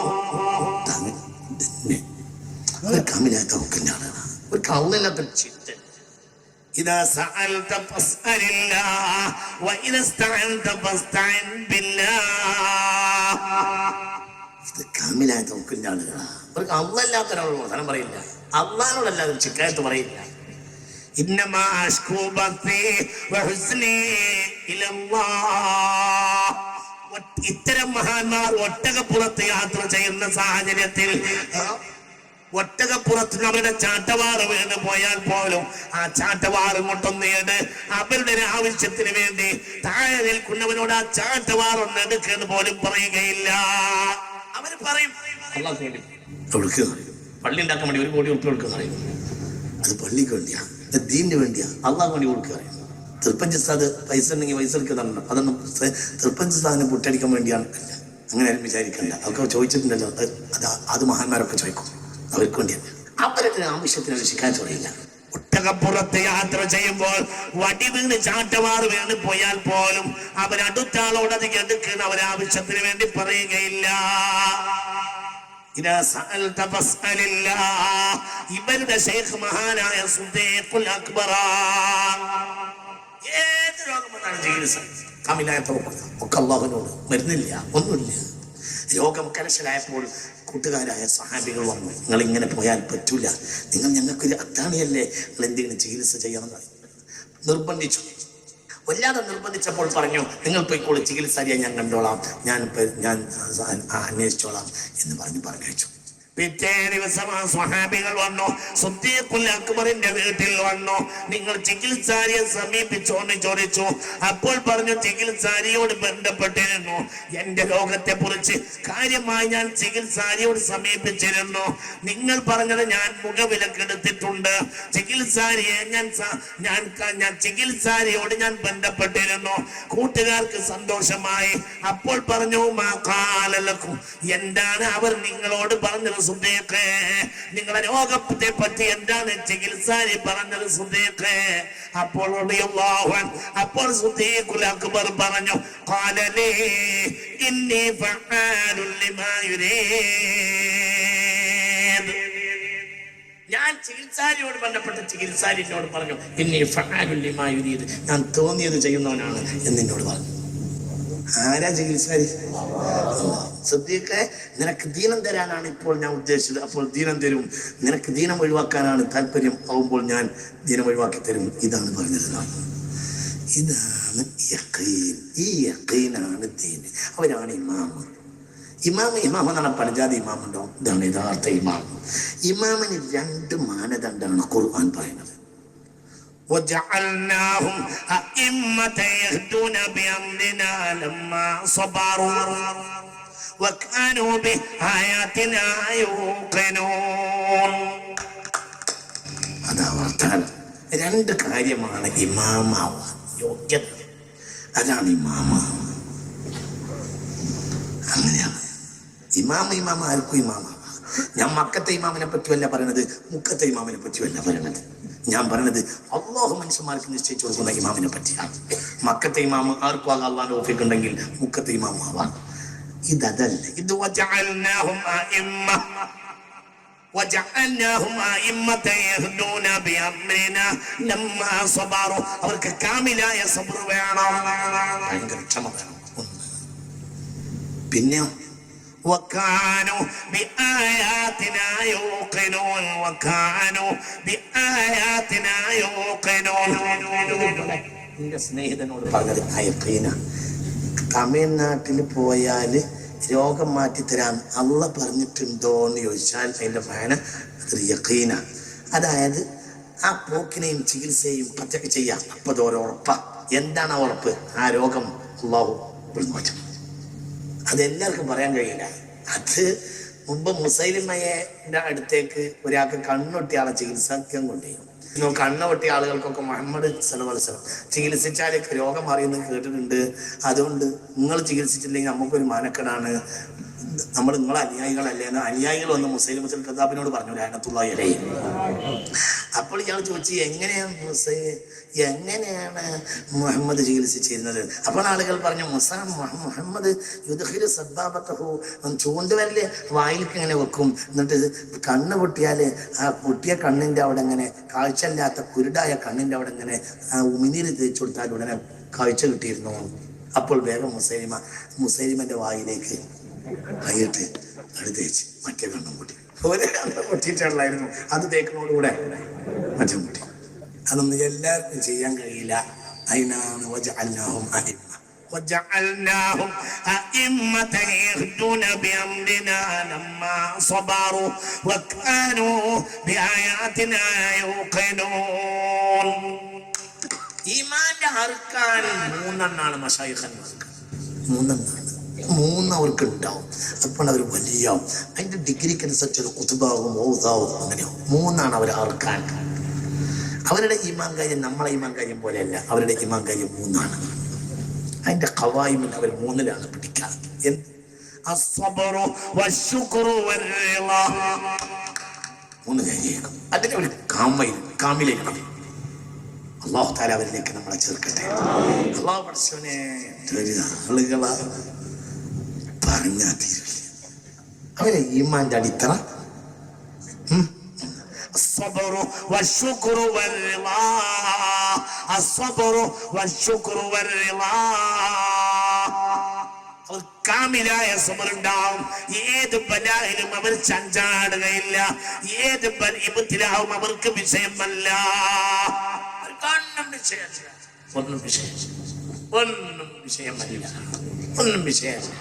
ഒരു കാമിലായ തവക്കലാണ്, ഒരു കള്ളില്ലാത്ത ചിന്ത. إذا سألت فاسأل الله وإذا استعنت فاستعن بالله. ഇത് കാമിലായ തവക്കലിന്റെ ആളുകളാണ്. അവർക്ക് അള്ളല്ലാത്ത ഒരാളോട് വർത്തമാനം പറയില്ല, അള്ളാഹിനോടല്ലാതെ ശിക്കായത്ത് പറയില്ല. ഇന്നമാ അശ്കൂ ബസീ വഹുസ്നീ ഇലല്ലാഹ്. ഇത്തരം മഹാന്മാർ ഒട്ടകപ്പുറത്ത് യാത്ര ചെയ്യുന്ന സാഹചര്യത്തിൽ ഒട്ടകപ്പുറത്ത് അവരുടെ ചാട്ടവാറ് വീണ് പോയാൽ പോലും ആ ചാട്ടവാറ് കൊണ്ടൊന്നേട് അവരുടെ ആവശ്യത്തിന് വേണ്ടി താഴെ നിൽക്കുന്നവനോട് ആ ചാട്ടവാറൊന്ന് എടുക്കെന്ന് പോലും പറയുകയില്ല. അവര് പറയും അള്ളാഹ്ക്ക് വേണ്ടി പള്ളി ഉണ്ടാക്കാൻ വേണ്ടി 1 കോടി ഉറുപ്പിക കൊടുക്കുക അറിയും. അത് പള്ളിക്ക് വേണ്ടിയാ, ദീനിന് വേണ്ടിയാ, അള്ളാഹ് വേണ്ടി കൊടുക്കുക അറിയും. തിരുപ്പഞ്ചസ്ഥാത് പൈസ ഉണ്ടെങ്കിൽ പൈസ എടുക്കുന്നുണ്ടോ? അതൊന്നും തിരുപ്പഞ്ചസ്ഥാനം പൊട്ടടിക്കാൻ വേണ്ടിയാണ്. അങ്ങനെ ആരും വിചാരിക്കണ്ട. അതൊക്കെ ചോദിച്ചിട്ടുണ്ടല്ലോ, അത് മഹാന്മാരൊക്കെ ചോദിക്കും. അവർക്ക് വേണ്ടിയല്ല, അവരുടെ ആവശ്യത്തിന് ശിക്കായത്ത് പറയില്ല. ഒട്ടകപ്പുറത്ത് യാത്ര ചെയ്യുമ്പോൾ വടി വീണ് ചാട്ടവാറ് വീണ് പോയാൽ പോലും അവരടുത്ത ആളോട് അത് എടുക്കുന്ന അവരാവശ്യത്തിന് വേണ്ടി പറയുകയില്ല. ഇവരുടെ ശൈഖ് മഹാനായ സിദ്ദീഖുൽ അക്ബർ. ഏത് രോഗം വന്നാലും ചികിത്സ കാമിലായ തവക്കുൽ ഒക്കെ അല്ലാഹുവിനോട്. മരുന്നില്ല, ഒന്നുമില്ല. രോഗം കരശലായപ്പോൾ കൂട്ടുകാരായ സഹാബികൾ വന്നു, നിങ്ങൾ ഇങ്ങനെ പോയാൽ പറ്റൂല, നിങ്ങൾ ഞങ്ങൾക്കൊരു അത്താണിയല്ലേ, നിങ്ങൾ എന്തെങ്കിലും ചികിത്സ ചെയ്യണം നിർബന്ധിച്ചു. വല്ലാതെ നിർബന്ധിച്ചപ്പോൾ പറഞ്ഞു, നിങ്ങൾ പോയിക്കോളൂ, ചികിത്സാരിയെ ഞാൻ കണ്ടോളാം, ഞാൻ അന്വേഷിച്ചോളാം എന്ന് പറഞ്ഞയച്ചു. പിറ്റേ ദിവസം ആ സ്വഹാബികൾ വന്നു, സിദ്ദീഖുൽ അക്ബറിന്റെ വീട്ടിൽ വന്നു. നിങ്ങൾ ചികിത്സാരിയെ സമീപിച്ചോന്ന് ചോദിച്ചു. അപ്പോൾ പറഞ്ഞു, ചികിത്സാരിയോട് ബന്ധപ്പെട്ടിരുന്നു, എന്റെ രോഗത്തെ കുറിച്ച് കാര്യമായി ഞാൻ ചികിത്സാരിയോട് സമീപിച്ചിരുന്നു. നിങ്ങൾ പറഞ്ഞത് ഞാൻ മുഖവിലക്കെടുത്തിട്ടുണ്ട്. ചികിത്സാരിയെ ഞാൻ ചികിത്സാരിയോട് ഞാൻ ബന്ധപ്പെട്ടിരുന്നു. കൂട്ടുകാർക്ക് സന്തോഷമായി. അപ്പോൾ പറഞ്ഞു, മാകാലലക്കും, എന്താണ് അവർ നിങ്ങളോട് പറഞ്ഞത് സുദ്ദീഖേ? നിങ്ങളുടെ രോഗത്തെ പറ്റി എന്താണ് ചികിത്സാരി പറഞ്ഞത് സുദ്ദീഖേ? അപ്പോൾ സിദ്ദീഖുൽ അക്ബർ പറഞ്ഞു, ഖാലലി ഇന്നി ഫഅാലുൻ ലിമാ യുരീദ്. ഞാൻ ചികിത്സാരിയോട് ബന്ധപ്പെട്ട് ചികിത്സാരിയോട് പറഞ്ഞു, ഇന്നി ഫഅാലുൻ ലിമാ യുരീദ്, ഞാൻ തോന്നിയത് ചെയ്യുന്നവനാണ് എന്നോട് പറഞ്ഞു. ആരാ ചികിത്സാരി? സിദ്ദീഖേ, നിനക്ക് ദീനം തരാനാണ് ഇപ്പോൾ ഞാൻ ഉദ്ദേശിച്ചത്, അപ്പോൾ ദീനം തരും. നിനക്ക് ദീനം ഒഴിവാക്കാനാണ് താല്പര്യം ആവുമ്പോൾ ഞാൻ ദീനം ഒഴിവാക്കി തരും. ഇതാണ് പറഞ്ഞത്. ഇതാണ് യഖീൻ. ഈ യഖീനാണ് ദീൻ. അവരാണ് ഇമാമ്. ഇമാം എന്നാണ് പഞ്ചാബി ഇമാം ഉണ്ടാവും. ഇതാണ് യഥാർത്ഥ ഇമാം. ഇമാമിന് 2 മാനദണ്ഡമാണ് ഖുർആൻ പറയുന്നത്. وجعلناهم أئمة يهدون بأمرنا لما صبروا وكانوا بآياتنا يوقنون. അതാ വർത്താനം. 2 കാര്യമാണ് ഇമാമാവാൻ യോഗ്യത. അതാണ് ഇമാമ. അങ്ങനെയാണ് ഇമാമ ആർക്കും ഇമാമാവാം. ഞാൻ മക്കത്തെ ഇമാമിനെ പറ്റിയല്ല പറയണത്, മുക്കത്തെ ഇമാമിനെ പറ്റിയല്ല പറയണത്. ഞാൻ പറഞ്ഞത് അല്ലാഹു മനുഷ്യന്മാർക്ക് നിശ്ചയിച്ചു കൊടുക്കുന്ന ഇമാമിനെ പറ്റിയാണ്. മക്കത്തെ ഇമാമ് ആർക്കും ആകാൻ അല്ലാഹു തൗഫീഖ് ഉണ്ടെങ്കിൽ മുക്കത്തെ ഇമാമും ആവാം. ഇതല്ല. ഇത് അവർക്ക് കാമിലായ സബ്ർ വേണം, ഭയങ്കര ക്ഷമ വേണം. പിന്നെ وكانوا بآياتنا يوقنون وكانوا بآياتنا يوقنون. എന്റെ സ്നേഹിതനോട് പറഞ്ഞത് യഖീന. തമിഴ്നാട്ടിൽ പോയാല് രോഗം മാറ്റിത്തരാൻ അള്ള പറഞ്ഞിട്ടുണ്ടോ എന്ന് ചോദിച്ചാൽ അതിന്റെ ഫാന അതൊരു യഖീന. അതായത് ആ പോക്കിനെയും ചികിത്സയും പച്ചക്ക് ചെയ്യാം. അപ്പൊ അത് ഉറപ്പാ. എന്താണ് ആ ഉറപ്പ്? ആ രോഗം അള്ളാഹു മാറ്റും. അതെല്ലാവർക്കും പറയാൻ കഴിയില്ല. അത് മുമ്പ് മുസൈലിമയുടെ അടുത്തേക്ക് ഒരാൾക്ക് കണ്ണൊട്ടിയ ആളെ ചികിത്സിക്കാൻ കൊണ്ടുപോയി. കണ്ണ് പൊട്ടിയ ആളുകൾക്കൊക്കെ മുഹമ്മദ് സല്ലല്ലാഹു അലൈഹി വസല്ലം ചികിത്സിച്ചാലേക്ക് രോഗം മാറിയെന്ന് കേട്ടിട്ടുണ്ട്. അതുകൊണ്ട് നിങ്ങൾ ചികിത്സിച്ചില്ലെങ്കിൽ നമുക്കൊരു മാനക്കേടാണ്, നമ്മൾ നിങ്ങളെ അനുയായികളല്ലേ എന്ന് അനുയായികൾ വന്ന് മുസൈലിമ കദ്ദാബിനോട് പറഞ്ഞു, ലഅനത്തുല്ലാഹി അലൈഹി. അപ്പോൾ ഇയാൾ ചോദിച്ചു, എങ്ങനെയാണ് മുഹമ്മദ് ചികിത്സിച്ചിരുന്നത്? അപ്പോൾ ആളുകൾ പറഞ്ഞു, മുഹമ്മദ് യുദ്ഖിലു സബ്ബാബതഹു, ചൂണ്ടുവരല് വായിലേക്ക് ഇങ്ങനെ വെക്കും, എന്നിട്ട് കണ്ണ് പൊട്ടിയാൽ ആ പൊട്ടിയ കണ്ണിന്റെ അവിടെ ഇങ്ങനെ, കാഴ്ചയില്ലാത്ത കുരുടായ കണ്ണിന്റെ അവിടെ ഇങ്ങനെ ഉമിനീര് തേച്ചു കൊടുത്താൽ ഉടനെ കാഴ്ച കിട്ടിയിരുന്നു. അപ്പോൾ വേഗം മുസൈലിമന്റെ വായിലേക്ക് കൈയിട്ട് അത് തേച്ച് മറ്റേ കണ്ണും പൊട്ടി. ഒരു കണ്ണം പൊട്ടിയിട്ടുള്ളായിരുന്നു, അത് തേക്കുന്നതോടുകൂടെ മറ്റേ പൊട്ടി. അതൊന്നും എല്ലാവർക്കും ചെയ്യാൻ കഴിയില്ല. അതിനാണ് وجعلناهم أئمة يهدون بأمرنا لما صبروا وكانوا بآياتنا يوقنون. ഈമാന്റെ അർക്കാൻ 3 മശായിഖന്മാർക്ക്. 3 അവർക്ക് ഉണ്ടാവും. അപ്പോൾ അവർ വലിയ അതിന്റെ ഡിഗ്രിക്ക് അനുസരിച്ച് കുതുബാവും ഓതാവും അങ്ങനെയോ 3 അവർ അർക്കാൻ. അവരുടെ ഈമാൻ കാര്യം നമ്മളെ ഈമാൻ കാര്യം പോലെയല്ല. അവരുടെ ഈമാൻ കാര്യം 3. അതിന്റെ ഖവായിമിൽ അവർ 3 പിടിക്കാറ്. അസ്സബ്റു വശുക്റു വൽറിളാ. 3 കാര്യമായിരിക്കും. അതിനെ ഒരു കാമിലേക്കണം. അല്ലാഹു തആല അവരിലേക്ക് നമ്മളെ ചേർക്കട്ടെ. അല്ലാഹു പടച്ചവനെ ആളുകളാ പറഞ്ഞാൽ തീരില്ല. അവരെ ഈമാന്റെ അടിത്തറ الصبر والشكر والرضا. الصبر والشكر والرضا. അവർ കാമിലായ സബറുണ്ടാവും. ഏത് ബലായിലും അവർ ചഞ്ചാടുകയില്ല. ഏത് ഇബ്തിലാവും അവർക്ക് വിഷയമല്ല. ഒന്നും വിഷയം ഒന്നും വിഷയമല്ല, ഒന്നും വിഷയമല്ല.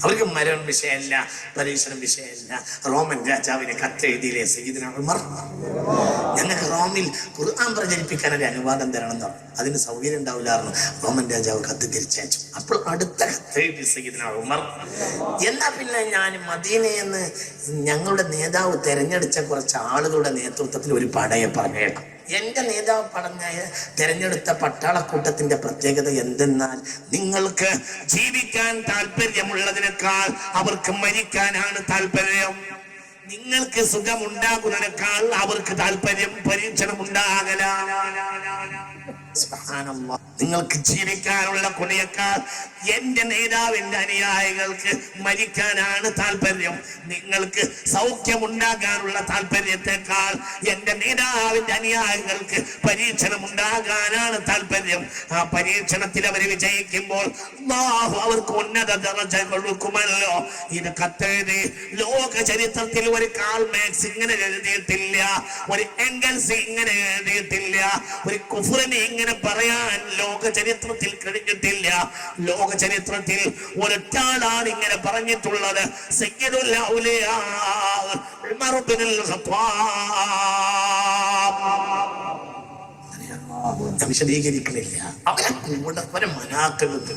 അവർക്ക് മരണം വിഷയമല്ല, പരീക്ഷണം വിഷയമല്ല. റോമൻ രാജാവിനെ കത്തെഴുതിയില്ലേ സയ്യിദുന ഉമർ, ഞങ്ങൾക്ക് റോമിൽ ഖുർആൻ പ്രചരിപ്പിക്കാൻ ഒരു അനുവാദം തരണം എന്ന് പറഞ്ഞു. അതിന് സൗകര്യം ഉണ്ടാവില്ലായിരുന്നു. റോമൻ രാജാവ് കത്ത് തിരിച്ചയച്ചു. അപ്പോൾ അടുത്ത കത്തെഴുതി സയ്യിദുന ഉമർ, എന്നാ പിന്നെ ഞാൻ മദീനയിൽ നിന്ന് ഞങ്ങളുടെ നേതാവ് തെരഞ്ഞെടുത്ത കുറച്ച് ആളുകളുടെ നേതൃത്വത്തിൽ ഒരു പടയെ പറഞ്ഞേക്കാം. എന്റെ നേതാവ് തെരഞ്ഞെടുത്ത പട്ടാളക്കൂട്ടത്തിന്റെ പ്രത്യേകത എന്തെന്നാൽ, നിങ്ങൾക്ക് ജീവിക്കാൻ താല്പര്യമുള്ളതിനേക്കാൾ അവർക്ക് മരിക്കാനാണ് താല്പര്യം. നിങ്ങൾക്ക് സുഖമുണ്ടാകുന്നതിനേക്കാൾ അവർക്ക് താല്പര്യം പരീക്ഷണം ഉണ്ടാകലാണ്. നിങ്ങൾക്ക് ജീവിക്കാനുള്ള കൊടിയേക്കാൾ എന്റെ നേതാവിന്റെ അനുയായികൾക്ക് മരിക്കാനാണ് താല്പര്യം. നിങ്ങൾക്ക് സൗഖ്യമുണ്ടാകാനുള്ള താല്പര്യത്തെക്കാൾ എന്റെ നേതാവിന്റെ അനുയായികൾക്ക് പരീക്ഷണം ഉണ്ടാകാനാണ് താല്പര്യം. ആ പരീക്ഷണത്തിൽ അവർ വിജയിക്കുമ്പോൾ അല്ലാഹു അവർക്ക് ഉന്നത ദർജ കൊടുക്കുമല്ലോ. ഇത് കത്തെഴുതി ലോക ചരിത്രത്തിൽ ഒരു കാൾ മാർക്സ് ഇങ്ങനെ എഴുതിയിട്ടില്ല, ഒരു എംഗൽസ് ഇങ്ങനെ എഴുതിയിട്ടില്ല, ഒരു കുഫ്റിനെ ഇങ്ങനെ പറയാൻ ലോക ചരിത്രത്തിൽ കഴിഞ്ഞിട്ടില്ല. ലോക ചരിത്രത്തിൽ ഒരൊറ്റാളാണ് ഇങ്ങനെ പറഞ്ഞിട്ടുള്ളത്, സയ്യിദുൽ ഔലിയാ ഉമർ ഇബ്നുൽ ഖത്താബ്. വിശദീകരിക്കണില്ല. അവരെ കൂടെ അവരെ മനാക്കളുണ്ട്,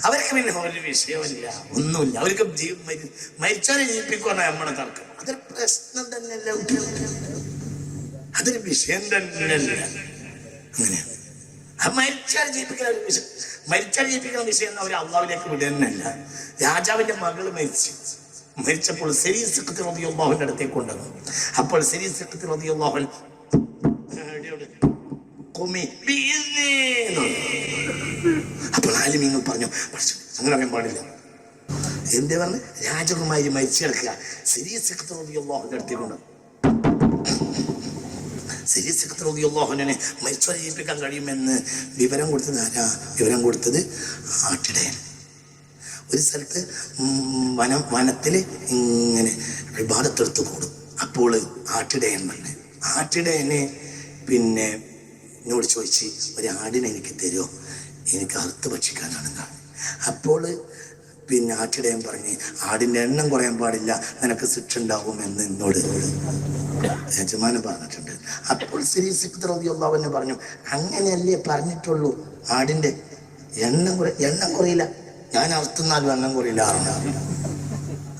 അവർക്ക് പിന്നെ ഒരു വിഷയമില്ല, ഒന്നുമില്ല. അവർക്ക് മരിച്ചാലെ ജീവിപ്പിക്കുവാണ് നമ്മളെ തർക്കം. അതൊരു പ്രശ്നം തന്നെയല്ല, അതൊരു വിഷയം തന്നെയല്ല. അങ്ങനെയാണ് മരിച്ചാൽ ജീവിപ്പിക്കുന്ന ഒരു വിഷയം. മരിച്ചാൽ ജീവിപ്പിക്കുന്ന വിഷയം അവർ അള്ളാഹുവിലേക്ക് വിടുന്നല്ല. രാജാവിന്റെ മകള് മരിച്ചപ്പോൾ സിരീസ് സിഖത്ത് റളിയല്ലാഹുവിന്റെ അടുത്തേക്ക് കൊണ്ടുവന്നു. അപ്പോൾ സിരീസ് സിഖത്ത് റളിയല്ലാഹു അപ്പോൾ ആലിമീങ്ങൾ പറഞ്ഞു, അങ്ങനെ പറയാൻ പാടില്ല. എന്തേ പറഞ്ഞു? രാജകുമാരി മരിച്ചു കിടക്കുക. സിരീസ് സിഖത്ത് റളിയല്ലാഹുവിന്റെ അടുത്തേക്ക് കൊണ്ടുവന്നു. സിരീസ് സിഖത്ത് റളിയല്ലാഹുവിനെ മരിച്ചവരെ ജീവിപ്പിക്കാൻ കഴിയുമെന്ന് വിവരം കൊടുത്തത് ആരാ? വിവരം കൊടുത്തത് ആട്ടിടയൻ. ഒരു സ്ഥലത്ത് വനത്തിൽ ഇങ്ങനെ ഇബാദത്തെടുത്ത് കൂടും. അപ്പോൾ ആട്ടിടയൻ പറഞ്ഞു, ആട്ടിടയനെ പിന്നെ എന്നോട് ചോദിച്ച് ഒരു ആടിനെ എനിക്ക് തരുമോ, എനിക്ക് അറുത്ത് ഭക്ഷിക്കാനാണ്. അപ്പോൾ പിന്നെ ആട്ടിടയൻ പറഞ്ഞ്, ആടിൻ്റെ എണ്ണം കുറയാൻ പാടില്ല, നിനക്ക് ശിക്ഷ ഉണ്ടാകുമെന്ന് എന്നോട് യജമാനൻ പറഞ്ഞിട്ടുണ്ട്. അപ്പോൾ സിരീസ് സിഖത്ത് റളിയല്ലാഹു പറഞ്ഞു, അങ്ങനെയല്ലേ പറഞ്ഞിട്ടുള്ളൂ, ആടിൻ്റെ എണ്ണം കുറയില്ല, ഞാൻ അറുത്തുന്നാലും എണ്ണം കുറയില്ല.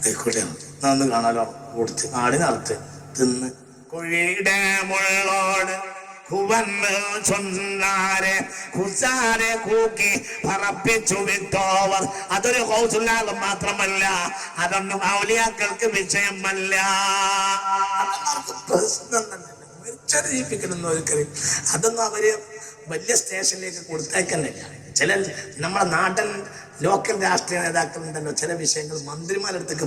ആയിക്കോട്ടെ, ഒന്ന് കാണാലോ കൊടുത്ത് ആടിനെ അറുത്ത് തിന്ന് കുഴിയുടെ മുള്ളോട് കൂക്കി പറപ്പിച്ചു വിട്ടോവർ. അതൊരു കൗസുല്ലാഹ് മാത്രമല്ല, അതൊന്നും ഔലിയാക്കൾക്ക് വിഷയമല്ല. പ്രശ്നം തന്നെ ജീവിപ്പിക്കണമെന്ന് ഒരിക്കലും അതൊന്നും അവര് വലിയ സ്റ്റേഷനിലേക്ക് കൊടുത്തേക്കുന്നില്ല. ചില നമ്മളെ നാടൻ ലോക്കൽ രാഷ്ട്രീയ നേതാക്കളുണ്ടല്ലോ, ചില വിഷയങ്ങൾ മന്ത്രിമാരടുത്തേക്ക്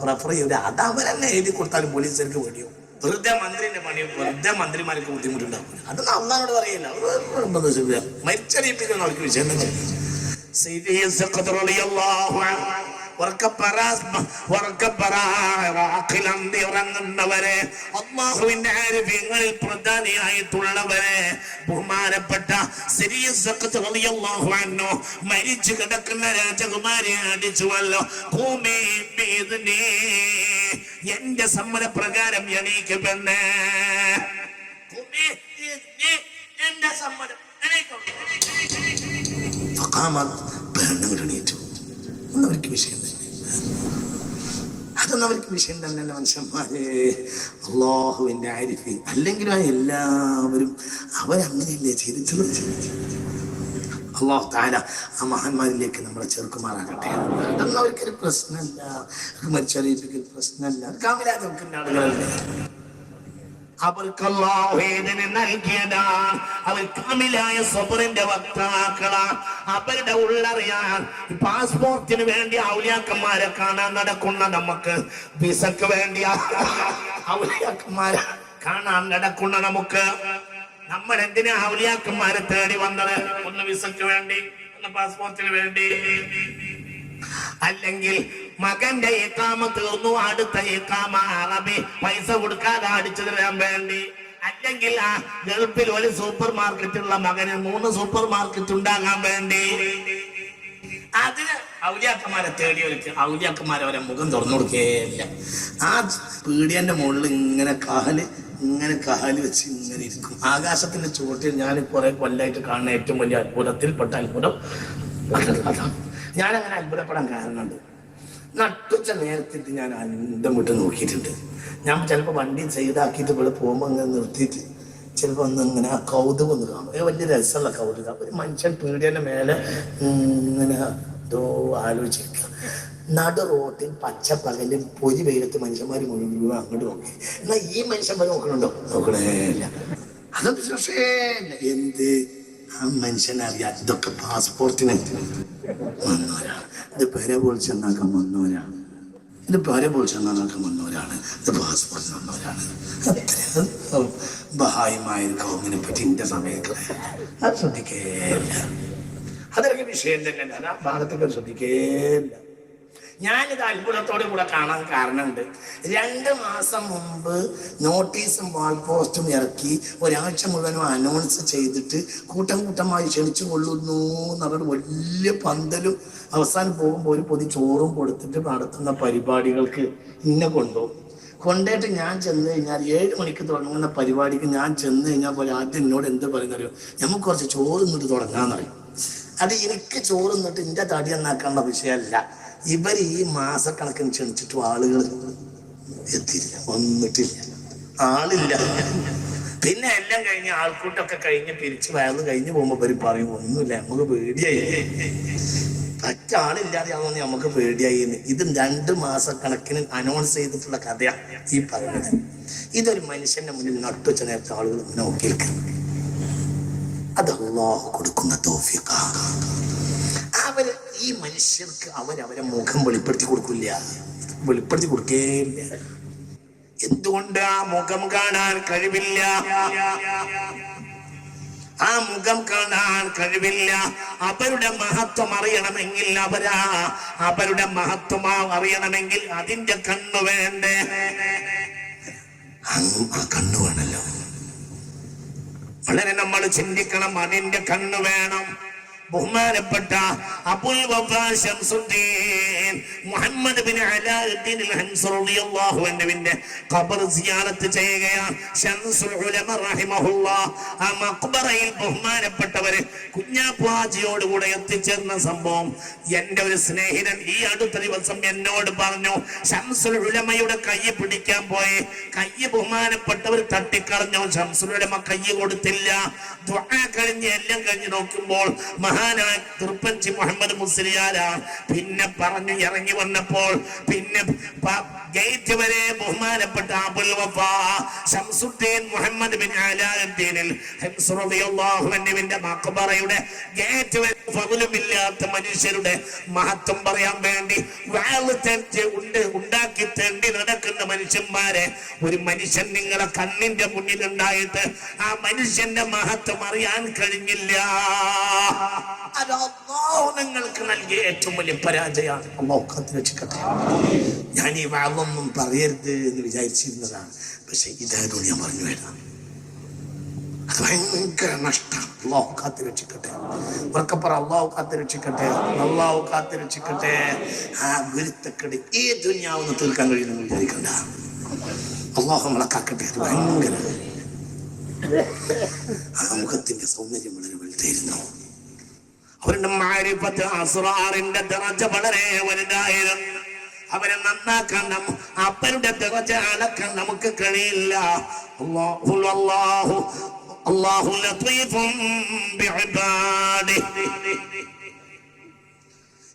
റെഫർ ചെയ്യൂല. അത് അവരെന്നെ എഴുതി കൊടുത്താലും പോലീസുകാർക്ക് വേണ്ടിയോ. വെറുതെ മന്ത്രിന്റെ പണി, വെറുതെ മന്ത്രിമാർക്ക് ബുദ്ധിമുട്ടുണ്ടാവില്ല. അതൊന്നും അള്ളാഹുവോട് പറയില്ല. മരിച്ചറിയിപ്പിക്കുന്ന അവർക്ക് വിഷയം തന്നെ. ഇറങ്ങുന്നവരെ, അല്ലാഹുവിന്റെ ആരിഫീങ്ങളിൽ പ്രധാനിയായിട്ടുള്ളവരെ, ബഹുമാനപ്പെട്ട സിരീസ് സഖത്ത് റളിയല്ലാഹു അൻഹു മരിച്ചു കിടക്കുന്ന രാജകുമാരിയെ അടിച്ചുവല്ലോ. ഖൂമി ബിഇദ്നി, എന്റെ സമ്മതപ്രകാരം എണീക്ക് പെണ്ണേ, എന്റെ സമ്മതം എണീറ്റു. അവർക്ക് വിഷയം തന്നെ, അതൊന്നും അവർക്ക് വിഷയം തന്നെയല്ല മനുഷ്യന്മാരെ. അല്ലാഹുവിന്റെ ആരിഫി അല്ലെങ്കിലും എല്ലാവരും അവരങ്ങനെയല്ലേ ചെയ്തിട്ടുള്ളത്. അല്ലാഹു തആല ആ മഹാന്മാരിലേക്ക് നമ്മളെ ചേർക്കുമാറാകട്ടെ. അതൊന്നും അവർക്കൊരു പ്രശ്നമല്ല, മരിച്ചറിയിപ്പിക്കൽ പ്രശ്നമല്ല. കാമിലാതെ വെക്കുന്ന ആളുകളല്ലേ, അവർക്ക് അല്ലാഹു ഇതിനെ നൽകിയതാണ്. അവർ കാമിലായ സബറിന്റെ വക്താക്കളാണ്. അവരുടെ ഉള്ളറിയാൻ പാസ്പോർട്ടിന് വേണ്ടി ഔലിയാക്കന്മാരെ കാണാൻ നടക്കുന്ന നമുക്ക്, വിസക്ക് വേണ്ടി ഔലിയാക്കന്മാരെ കാണാൻ നടക്കുന്ന നമുക്ക്, നമ്മൾ എന്തിനാ ഔലിയാക്കന്മാരെ തേടി വന്നത്? ഒന്ന് വിസക്ക് വേണ്ടി, ഒന്ന് പാസ്പോർട്ടിന് വേണ്ടി. അല്ലെങ്കിൽ മകന്റെ ഇഖാമ തീർന്നു, അടുത്ത ഇഖാമ അറബി പൈസ കൊടുക്കാതെ അടിച്ചു തരാൻ വേണ്ടി. അല്ലെങ്കിൽ ആ ഗൾഫിൽ ഒരു സൂപ്പർ മാർക്കറ്റുള്ള മകന് 3 സൂപ്പർ മാർക്കറ്റ് ഉണ്ടാകാൻ വേണ്ടി അതിന് ഔലിയാക്കന്മാരെ തേടിയവർക്ക് ഔലിയാക്കന്മാരെ അവരെ മുഖം തുറന്നു കൊടുക്കുകയില്ല. ആ പീഡിയന്റെ മുകളിൽ ഇങ്ങനെ കാല് വെച്ച് ഇങ്ങനെ ഇരിക്കും. ആകാശത്തിന്റെ ചുവട്ടിൽ ഞാൻ കുറെ കൊല്ലായിട്ട് കാണുന്ന ഏറ്റവും വലിയ അത്ഭുതത്തിൽപ്പെട്ട അത്ഭുതം അതാണ്. ഞാനങ്ങനെ അത്ഭുതപ്പെടാൻ കാരണമുണ്ട്. നട്ടുച്ച നേരത്തിട്ട് ഞാൻ അന്തം വിട്ട് നോക്കിയിട്ടുണ്ട്. ഞാൻ ചിലപ്പോൾ വണ്ടി ചെയ്താക്കിയിട്ട് ഇവിടെ പോകുമ്പോൾ അങ്ങനെ നിർത്തിയിട്ട് ചിലപ്പോൾ ഒന്ന് ഇങ്ങനെ ആ കൗതുകം ഒന്ന് കാണും. വലിയ രസമുള്ള കൗതുകം. ഒരു മനുഷ്യൻ പീഡിയന്റെ മേലെ ഇങ്ങനെ എന്തോ ആലോചിക്കുക. നടു റോട്ടിൽ പച്ചപ്പകലും പൊരി വെയിലത്ത് മനുഷ്യന്മാർ മുഴുവൻ അങ്ങോട്ട് നോക്കി. എന്നാൽ ഈ മനുഷ്യന്മാർ നോക്കണുണ്ടോ? നോക്കണേല്ല. അതൊന്നും പ്രശ്നമില്ല. എന്ത് ആ മനുഷ്യനറിയാം ഇതൊക്കെ പാസ്പോർട്ടിന് വന്നവരാണ്. ഇത് പെര പൊളിച്ചെന്നാക്കാൻ വന്നവരാണ്. ഇത് പെര പൊളിച്ചെന്നാക്കാൻ വന്നവരാണ്. ഇത് പാസ്പോർട്ടിന് വന്നവരാണ്. അത്രയും ബഹായിമായ കൗമിനെ പറ്റി എന്റെ സമയത്ത് അത് ശ്രദ്ധിക്കേല്ല. അതൊക്കെ വിഷയം തന്നെയല്ല. അത് ആ ഭാഗത്തൊക്കെ ശ്രദ്ധിക്കേല്ല. ഞാനിത് അത്ഭുതത്തോടെ കൂടെ കാണാൻ കാരണമുണ്ട്. 2 മാസം മുമ്പ് നോട്ടീസും വാൾ പോസ്റ്റും ഇറക്കി ഒരാഴ്ച മുഴുവനും അനൗൺസ് ചെയ്തിട്ട് കൂട്ടമായി ക്ഷണിച്ചു കൊള്ളുന്നു എന്നൊരു വലിയ പന്തലും അവസാനം പോകുമ്പോൾ ഒരു പൊതി ചോറും കൊടുത്തിട്ട് നടത്തുന്ന പരിപാടികൾക്ക് ഇന്നെ കൊണ്ടുപോയിട്ട് ഞാൻ ചെന്ന് കഴിഞ്ഞാൽ 7 മണിക്ക് തുടങ്ങുന്ന പരിപാടിക്ക് ഞാൻ ചെന്ന് കഴിഞ്ഞാൽ പോലെ ആദ്യം എന്നോട് എന്ത് പറയുന്നറിയോ? നമുക്ക് കുറച്ച് ചോറ് നിന്നിട്ട് തുടങ്ങാന്നറിയും. അത് എനിക്ക് ചോറ് നിന്നിട്ട് എൻ്റെ തടി എന്നാക്കാനുള്ള വിഷയമല്ല. ഇവർ ഈ മാസക്കണക്കിന് ക്ഷണിച്ചിട്ടും ആളുകൾ എത്തിയില്ല, വന്നിട്ടില്ല, ആളില്ല. പിന്നെ എല്ലാം കഴിഞ്ഞ് ആൾക്കൂട്ടൊക്കെ കഴിഞ്ഞ് പിരിച്ച് വയറ് കഴിഞ്ഞ് പോകുമ്പോൾ ഇവർ പറയും ഒന്നുമില്ല, നമുക്ക് പേടിയായി, ആളില്ലാതെയാണോ നമുക്ക് പേടിയായി. ഇത് 2 മാസക്കണക്കിന് അനൗൺസ് ചെയ്തിട്ടുള്ള കഥയാണ് ഈ പറയുന്നത്. ഇതൊരു മനുഷ്യന്റെ മുന്നിൽ നട്ടുവെച്ച നേരത്തെ ആളുകൾ നോക്കിയിരിക്കും. അത് അല്ലാഹു കൊടുക്കുന്ന തൗഫീഖാണ്. അവര് ഈ മനുഷ്യർക്ക് അവരവരെ മുഖം വെളിപ്പെടുത്തി കൊടുക്കുകയില്ല. എന്തുകൊണ്ട്? ആ മുഖം കാണാൻ കഴിവില്ല. അവരുടെ മഹത്വം അറിയണമെങ്കിൽ അവരുടെ മഹത്വം അറിയണമെങ്കിൽ അതിന്റെ കണ്ണു വേണ്ടേ? ആ കണ്ണു വേണല്ലോ. വളരെ നമ്മൾ ചിന്തിക്കണം. അതിന്റെ കണ്ണു വേണം. ബഹുമാനപ്പെട്ട അബുൽ വഫാ ശംസുദ്ദീൻ മുഹമ്മദ് ബിൻ അലാഉദ്ദീൻ അൽ-ഹംസ റളിയല്ലാഹു അൻഹുവിന്റെ ഖബർ സിയാറത്ത് ചെയ്യുകയാണ്. ശംസുൽ ഉലമ റഹിമഹുല്ലാഹ്. ആ മഖ്ബറയിൽ ബഹുമാനപ്പെട്ടവര് കുഞ്ഞാപ്പാജിയോട് കൂടെ എത്തിച്ചേർന്ന സംഭവം എന്റെ ഒരു സ്നേഹിതൻ ഈ അടുത്ത ദിവസം എന്നോട് പറഞ്ഞു. ശംസുൽ ഉലമയുടെ കൈ പിടിക്കാൻ പോയി. കൈ ബഹുമാനപ്പെട്ടവർ തട്ടിക്കളഞ്ഞു. ശംസുൽ ഉലമ കൈ കൊടുത്തില്ല. ദുആ കഴിഞ്ഞ് എല്ലാം കഴിഞ്ഞ് നോക്കുമ്പോൾ മഹാനായ തുർപ്പഞ്ചി മുഹമ്മദ് മുസ്ലിയാരാണ്. പിന്നെ പറഞ്ഞു ഇറങ്ങി വന്നപ്പോൾ പിന്നെ ഗേറ്റ് വരെ ബഹുമാനപ്പെട്ട അബുൽ വഫാ ശംസുദ്ദീൻ മുഹമ്മദ് ബിൻ അലാഉദ്ദീൻ അൽ-ഹംസ റളിയല്ലാഹു അൻഹുവിന്റെ മഖബറയുടെ ഗേറ്റ് വരെ ഫളുമില്ലാത്ത മനുഷ്യരുടെ മഹത്വം പറയാൻ വേണ്ടി ഉണ്ടാക്കി തേണ്ടി നടക്കുന്ന മനുഷ്യന്മാരെ ഒരു മനുഷ്യൻ നിങ്ങളെ കണ്ണിന്റെ മുന്നിൽ ഉണ്ടായിട്ട് ആ മനുഷ്യന്റെ മഹത്വം അറിയാൻ കഴിഞ്ഞില്ല. അത് അല്ലാഹു നിങ്ങൾക്ക് നൽകിയ ഏറ്റവും വലിയ പരാജയമാണ്. അല്ലാഹു കാത്തുരക്ഷിക്കട്ടെ. ഞാൻ ഈ വാളൊന്നും പറയരുത് എന്ന് വിചാരിച്ചിരുന്നതാണ്. പക്ഷെ ഇതായതോട് ഞാൻ പറഞ്ഞു വരാം. അത് ഭയങ്കര നഷ്ടമാണ്. അല്ലാഹു കാത്തുരക്ഷിക്കട്ടെ. ഉറക്കപ്പറ അല്ലാഹു കാത്തുരക്ഷിക്കട്ടെ. അല്ലാഹു കാത്തുരക്ഷിക്കട്ടെ. ആ ഗുരുത്തക്കടി ഈ ദുനിയാവൊന്ന് തീർക്കാൻ കഴിയുമെന്ന് വിചാരിക്കണ്ട. അല്ലാഹു നമ്മളെ കാക്കട്ടെ. അത് ഭയങ്കര ആ മുഖത്തിന്റെ സൗന്ദര്യം വളരെ വലുതായിരുന്നു. അവരുടെ മാരിഫത്ത് അസ്റാറിന്റെ ദറജ വളരെ വലുതായിരുന്നു. അവരെ നന്നാക്കാൻ അവരുടെ ദറജ അളക്കാൻ നമുക്ക് കഴിയില്ല. അല്ലാഹു ലതീഫുൻ ബിഇബാദിഹി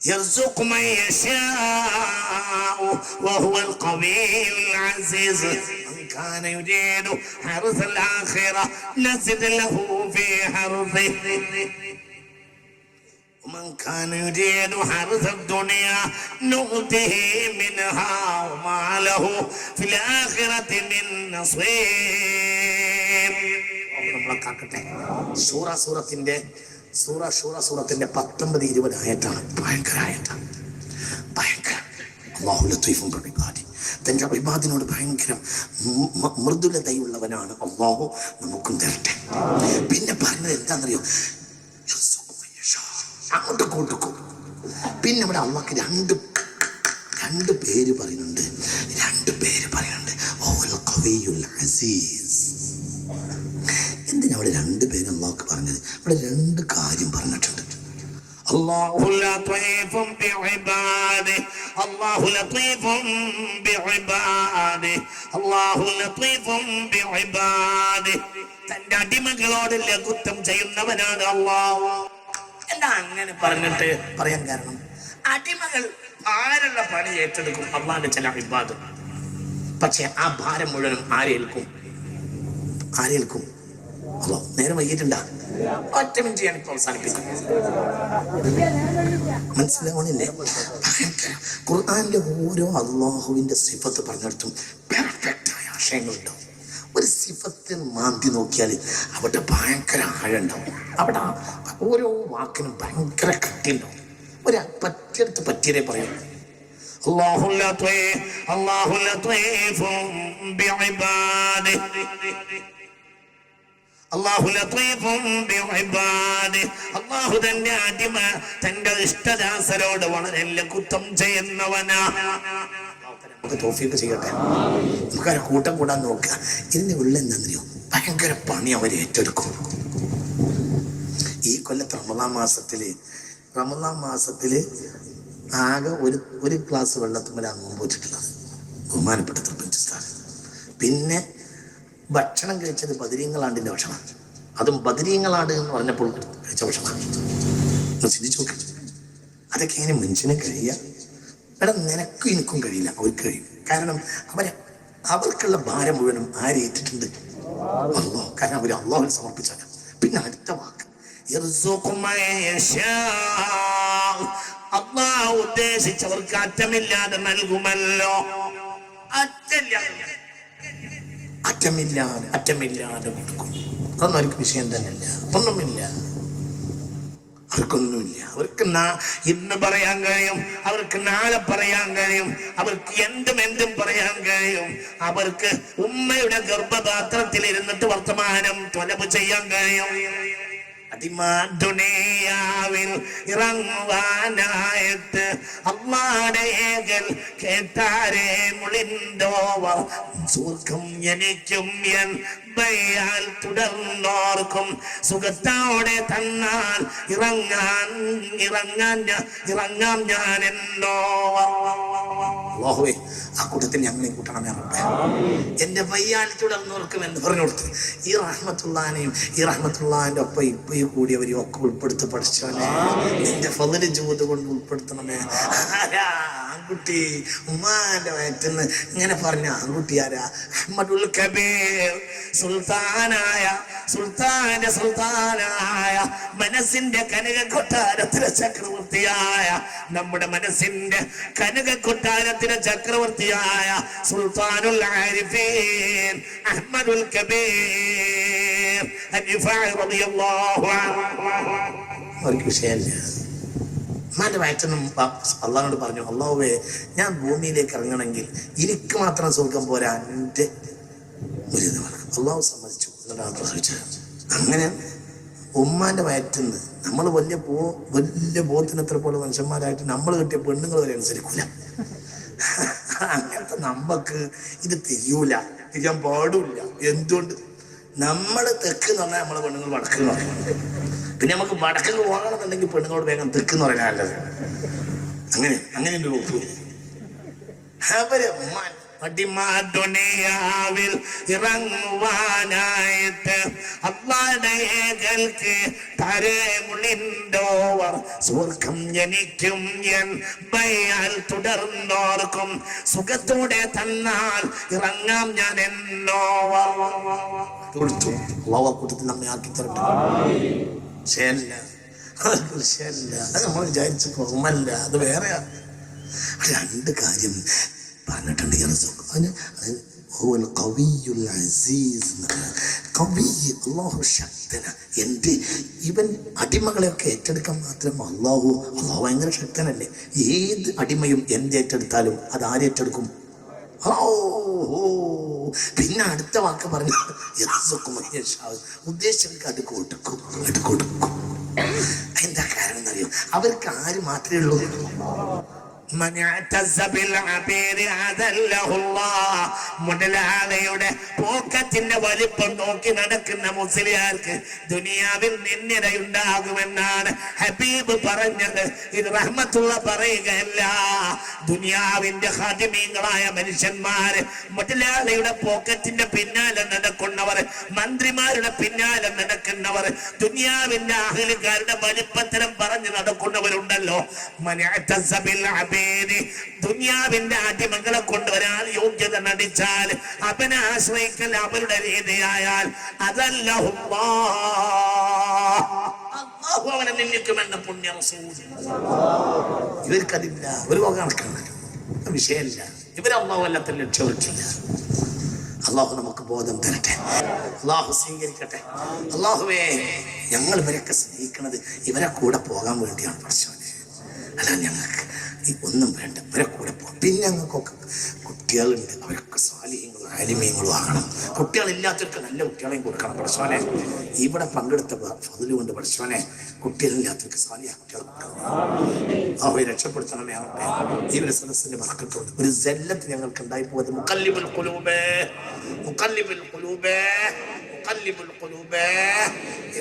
يرزق من يشاء وهو القوي العزيز من كان يريد حرث الآخرة نزد له في حرثه ومن كان يريد حرث الدنيا نؤته منها وما له في الآخرة من نصيب. സൂറത്തിന്റെ 19-20 ആയത്താണ്. ഭയങ്കര ആയത്താണ്. ഭയങ്കര. അല്ലാഹു ലതീഫുൻ ബിഇബാദിഹി. തൻ്റെ ഇബാദിനോട് ഭയങ്കര മൃദുലതയുള്ളവനാണ്. അല്ലാഹു നമുക്കും തരട്ടെ. പിന്നെ പറഞ്ഞത് എന്താണെന്നറിയോ? അങ്ങോട്ട് കൊടുക്കും. പിന്നെ ഇവിടെ അള്ളാഹ്ക്ക് രണ്ട് പേര് പറയുന്നുണ്ട്. എന്തിനാ അവിടെ 2 പേര് അള്ളാഹ്ക്ക് പറഞ്ഞത്? അവിടെ 2 കാര്യം പറഞ്ഞിട്ടുണ്ട്. അല്ലാഹു ലതീഫും ബിഇബാദിഹി, അല്ലാഹു ലതീഫും ബിഇബാദിഹി, അല്ലാഹു ലതീഫും ബിഇബാദിഹി. തന്റെ അടിമകളോട് ലഘുത്വം ചെയ്യുന്നവനാണ് അല്ലാഹു. എന്താ അങ്ങനെ പറഞ്ഞിട്ട് പറയാൻ കാരണം? അടിമകൾ ഭാരമുള്ള പണി ഏറ്റെടുക്കും അള്ളാന്റെ ചില ഇബാദ്. പക്ഷെ ആ ഭാരം മുഴുവനും ആരേൽക്കും? അല്ലോ നേരം വൈകിട്ടുണ്ടാ? ഒറ്റ മിനിറ്റ് ഞാനിപ്പോ അവസാനിപ്പിക്കും. മനസ്സിലാവണില്ലേ? ഖുർആനിലെ ഓരോ അള്ളാഹുവിന്റെ സിഫത്ത് പറഞ്ഞിടത്തും പെർഫെക്റ്റായ ആശയങ്ങളുണ്ടാവും. ഒരു സിഫത്ത് മാന്തി നോക്കിയാൽ അവിടെ ഭയങ്കര ആഴുണ്ടാവും. അവിടെ ഓരോ വാക്കിനും ഭയങ്കര കട്ടിയുണ്ടാവും. ഒരു പറ്റിയതേ പറയും. അല്ലാഹു ലതീഫും ബിഇബാദിഹി, അല്ലാഹു ലതീഫും ബിഇബാദിഹി. അല്ലാഹു തന്റെ അടിമ തന്റെ ഇഷ്ടദാസരോട് വളരെ ലഘുത്വം ചെയ്യുന്നവനാ. നമുക്ക് തൗഫീഖ് ചെയ്യട്ടെ. നമുക്ക് കൂട്ടം കൂടാൻ നോക്കുക. ഇതിന്റെ ഉള്ളിൽ എന്താണെന്നറിയോ? ഭയങ്കര പണി അവർ ഏറ്റെടുക്കും. ഈ കൊല്ലത്ത് റമദാൻ മാസത്തില് ആകെ ഒരു ഗ്ലാസ് വെള്ളത്തുമ്മലാണ് നോമ്പ് വെച്ചിട്ടുള്ളത്, ബഹുമാനപ്പെട്ട തൃപ്പഞ്ചസ്ഥാൻ. പിന്നെ ഭക്ഷണം കഴിച്ചത് ബദരീങ്ങളാണ്ടിന്റെ ഭക്ഷണം. അതും ബദരീങ്ങളാണ്ട് എന്ന് പറഞ്ഞപ്പോൾ കഴിച്ച ഭക്ഷണം ചിന്തിച്ചു നോക്കി. അതൊക്കെ എങ്ങനെ മനുഷ്യനെ കഴിയുക? എടാ, നിനക്കും എനിക്കും കഴിയില്ല, അവർക്ക് കഴിയും. കാരണം അവർക്കുള്ള ഭാരം മുഴുവനും ആരേറ്റിട്ടുണ്ട്? അല്ലാഹു. കാരണം അവർ അല്ലാഹുവിനെ സമർപ്പിച്ചാൽ. പിന്നെ അടുത്ത വാക്ക് അല്ലാഹു ഉദ്ദേശിച്ചവർക്ക് അറ്റമില്ലാതെ നൽകുമല്ലോ. അറ്റമില്ലാതെ കൊടുക്കും. അതൊന്നും അവർക്ക് വിഷയം തന്നെയല്ല. അവർക്കൊന്നുമില്ല. അവർക്ക് ഇന്ന് പറയാൻ കഴിയും, അവർക്ക് നാളെ പറയാൻ കഴിയും, അവർക്ക് എന്തും പറയാൻ കഴിയും. അവർക്ക് ഉമ്മയുടെ ഗർഭപാത്രത്തിൽ ഇരുന്നിട്ട് വർത്തമാനം ത്വലബ് ചെയ്യാൻ കഴിയും. ദുനിയാവിൽ ഇറങ്ങുവാനായിട്ട് അല്ലാഹുവിന്റെ ഏകൽ കേട്ടാരേ മുളിന്തോവർ. സ്വർഗം എനിക്കും എൻ ബയ്യാൽ തുടർന്നോർക്കും സുഖത്തോടെ തന്നാൽ ഇറങ്ങാം ഞാൻ എന്നോ. അല്ലാഹുവേ, ആ കൂട്ടത്തിൽ ഞങ്ങളെ കൂട്ടണമേ റബ്ബേ. എന്റെ വയ്യാൽ തുടർന്നോർക്കും എന്ന് പറഞ്ഞു കൊടുത്ത് ഈ റഹ്മത്തുള്ളാഹിന്റെ ഒപ്പം ഇപ്പൊ ഈ കൂടിയവരെയും ഒക്കെ ഉൾപ്പെടുത്തി പഠിച്ചോനെ. നിന്റെ ഫളിൽ ജൂദ് കൊണ്ട് ഉൾപ്പെടുത്തണമേ. ആൺകുട്ടി ഉമ്മാന്റെ വയറ്റിന്ന് ഇങ്ങനെ പറഞ്ഞ ആൺകുട്ടി ആരാ? അഹ്മദുൽ കബീർ, സുൽത്താനായ മനസ്സിന്റെ കനക കൊട്ടാരത്തിലെ ചക്രവർത്തിയായ, നമ്മുടെ മനസ്സിന്റെ കനക കൊട്ടാരത്തിലെ ചക്രവർത്തിയായ സുൽത്താനുൽ ആരിഫീൻ അഹ്മദുൽ കബീർ റളിയല്ലാഹു അൻഹു. അവർക്ക് വിഷയമല്ല. ഉമ്മാന്റെ വയറ്റൊന്നും അള്ളാഹിനോട് പറഞ്ഞു, അല്ലാഹുവേ, ഞാൻ ഭൂമിയിലേക്ക് ഇറങ്ങണമെങ്കിൽ എനിക്ക് മാത്രം സ്വർഗം പോരാ, എൻ്റെ അള്ളാഹു സമ്മതിച്ചു. എന്നിട്ടാണ് പ്രസവിച്ചത്. അങ്ങനെ ഉമ്മാന്റെ വയറ്റിന്ന് നമ്മൾ വലിയ ബോധത്തിനെത്ര പോലെ മനുഷ്യന്മാരായിട്ട് നമ്മൾ കിട്ടിയ പെണ്ണുങ്ങൾ വരെ അനുസരിക്കൂല. അങ്ങനത്തെ നമ്മക്ക് ഇത് തിരിയാൻ പാടില്ല. എന്തുകൊണ്ട്? നമ്മള് തെക്ക് എന്ന് പറഞ്ഞാൽ നമ്മളെ പെണ്ണുങ്ങൾ വടക്ക് എന്ന് പറയും. പിന്നെ നമുക്ക് വടക്കിൽ പോകണമെന്നുണ്ടെങ്കിൽ പെണ്ണുങ്ങളോട് വേഗം തെക്ക് എന്ന് പറയാൻ നല്ലത്. അങ്ങനെ ഒരു ഒപ്പ് അവര് ദുനിയാവിൽ ഇറങ്ങുവാനായിട്ട് അല്ലാഹുവിന്റെ ഏകൽക്ക് തരമുളിന്തോവർ. സ്വർഗം എനിക്കും എൻ ബയ്യാൽ തുടർന്നോർക്കും സുഖത്തോടെ തന്നാൽ ഇറങ്ങാം ഞാൻ എന്നോവർ. കൂട്ടത്തിൽ നമ്മെ ആക്കി തരട്ടെ. അത് നമ്മൾ വിചാരിച്ച കുറമല്ല, അത് വേറെയാ. 2 കാര്യം പറഞ്ഞിട്ടുണ്ട്. ശക്തന. ഇവൻ അടിമകളെയൊക്കെ ഏറ്റെടുക്കാൻ മാത്രം അല്ലാഹു ഭയങ്കര ശക്തനല്ലേ. ഏത് അടിമയും ഏറ്റെടുത്താലും അത് ആരേറ്റെടുക്കും? പിന്നെ അടുത്ത വാക്ക് പറഞ്ഞു ഉദ്ദേശിച്ചവർക്ക് അത് കൊടുക്കും. എന്താ കാരണം എന്നറിയോ? അവർക്ക് ആര് മാത്രമേ ഉള്ളൂ? മുതലാളിയുടെ പോക്കത്തിന്റെ വലിപ്പം നോക്കി നടക്കുന്ന മുസ്ലിയാർക്ക് ദുനിയാവിൽ നിന്ദിതയുണ്ടാകുമെന്നാണ് ഹബീബ് പറഞ്ഞത്. ഇത് റഹ്മത്തുള്ള പറയുകയല്ല. ദുനിയാവിന്റെ ഖാദിമീങ്ങളായ മനുഷ്യന്മാര് മുതലാളിയുടെ പോക്കറ്റിന്റെ പിന്നാലെ നടക്കുന്നവർ, മന്ത്രിമാരുടെ പിന്നാലെ നടക്കുന്നവർ, ദുനിയാവിന്റെ അഹ്ലുകാരുടെ വലിപ്പത്തരം പറഞ്ഞു നടക്കുന്നവരുണ്ടല്ലോ. ദുനിയാവിന്റെ അടിമകളെ കൊണ്ട് ഒരാൾ യോഗ്യത നടിച്ചാൽ അവനെ ആശ്രയിക്കൽ അവരുടെ രീതിയായാൽ അതല്ല അല്ലാഹു അവനെ നിന്ദിക്കുമെന്ന് പുണ്യ റസൂൽ. ഇവർക്കതില്ല, ഒരു വക കണക്കാണ്, വിഷയമില്ല. ഇവർ അല്ലാഹു അല്ലാത്ത ലക്ഷ്യം വെക്കില്ല. അള്ളാഹു നമുക്ക് ബോധം തരട്ടെ, അള്ളാഹു സ്വീകരിക്കട്ടെ. അള്ളാഹുവേ, ഞങ്ങൾ ഇവരൊക്കെ സ്നേഹിക്കുന്നത് ഇവരെ കൂടെ പോകാൻ വേണ്ടിയാണ് പഠിച്ചവനെ. അല്ല, ഞങ്ങൾക്ക് ഒന്നും വേണ്ട, ഇവരെ കൂടെ പോകും. പിന്നെ ഞങ്ങൾക്കൊക്കെ കുട്ടികളുണ്ട്, അവരൊക്കെ സാലിഹ്യങ്ങളും ആലിമീങ്ങളും ആകണം. കുട്ടികളില്ലാത്തവർക്ക് നല്ല കുട്ടികളെയും കൊടുക്കണം പഠിച്ചവനെ. ഇവിടെ പങ്കെടുത്ത ഫضല് കൊണ്ട് പഠിച്ചവനെ, കുട്ടികളില്ലാത്തവർക്ക് സാലിഹ കുട്ടികളെ അവയെ രക്ഷപ്പെടുത്തണമേ. ആവട്ടെ ഈ ഒരു സദസ്സിന്റെ ബർക്കത്തുണ്ട്. ഒരു സല്ലത്ത് ഞങ്ങൾക്ക് ഉണ്ടായി പോകുന്നത് മുഖല്ലിബുൽ ഖുലൂബ്, മുഖല്ലിബുൽ ഖുലൂബ്, മുഖല്ലിബുൽ ഖുലൂബ്.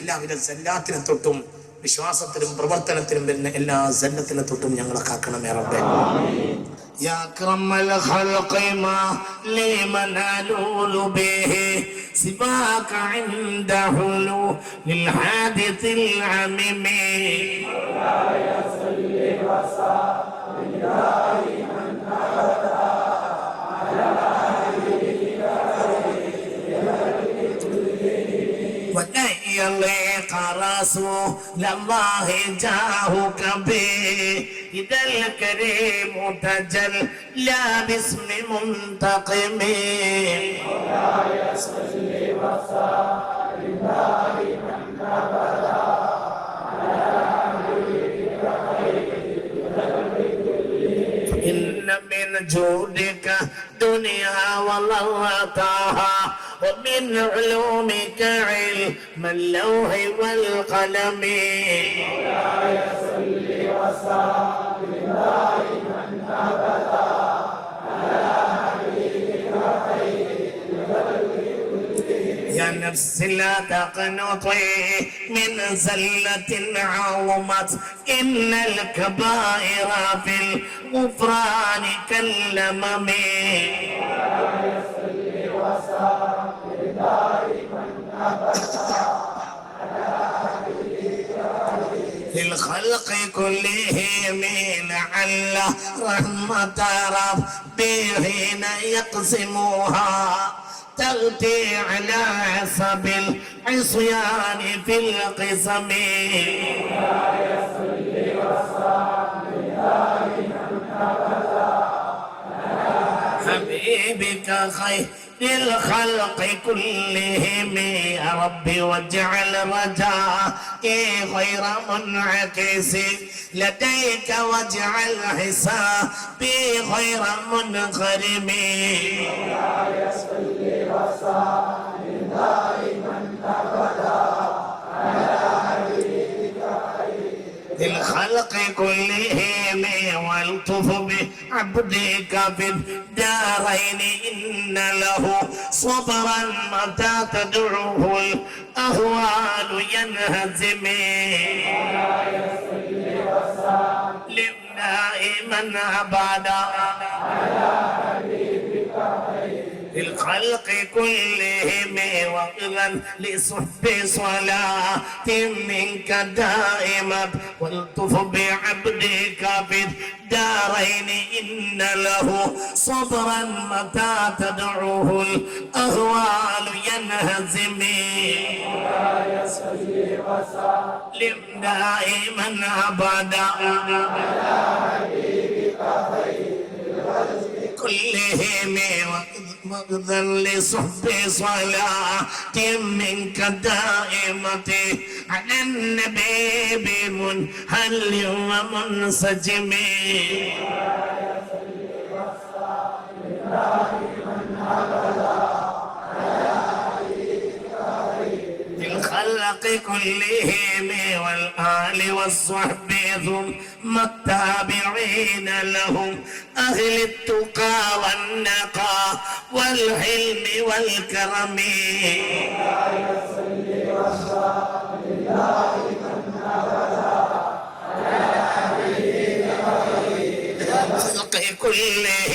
എല്ലാവിധ സല്ലാത്തിനെ തൊട്ടും വിശ്വാസത്തിലും പ്രവർത്തനത്തിലും വരുന്ന എല്ലാ സല്ലത്തിനെ തൊട്ടും ഞങ്ങളെ കാക്കണമേ റബ്ബേ. യാ അക്രമൽ ഖൽഖി മാ ലിമനാലു ബിഹി സിബാക ഇൻദ ഹുലു ലിൽ ഹാദിത്തിൽ അമിമി യാ സല്ലി വസല്ലിം ദായിമൻ അബദാ അലാ يليق رسول الله جاهك به إذا الكريم تجلى باسم منتقم مولاي صل وسلم دائما أبدا على حبيبك خير إن من جودك دنيا وضرتها ومن علومك علم اللوح والقلم مولاي صل وسلم دائما أبدا على حبيبك خير الخلق كلهم. يا نفس لا تقنطي من زلة عظمت إن الكبائر في الغفران كالأمم مولاي صل وسلم للخلق كلهم لعل رحمة ربي حين يقسمها تغطي على عصب العصيان في القسم مولاي صل وسلم دائما أبدا على حبيبك خير للخلق كلهم يا ربي واجعل رجائي غير منعكس لديك واجعل حسابي غير منغرم مولاي صل وسلم دائما ابدا على حبيبك للخلق كلهم والطف بعبدك في الدارين إن له صبرا متى تدعوه الأهوال ينهزم مولاي صل وسلم دائما أبدا على حبيبك خير للخلق كلهم وإذا لصحب صلاة منك دائما والطف بعبدك في الدارين إن له صبرا متى تدعوه الأهوال ينهزم مولاي صل وسلم دائما أبدا على حبيبك خير كلهم وإذا لصحب صلاة منك دائمة على النبي بمنهل ومنسجم الخلق كلهم والآل والصحب ثم التابعين لهم أهل التقى والنقى والحلم والكرم. الخلق كلهم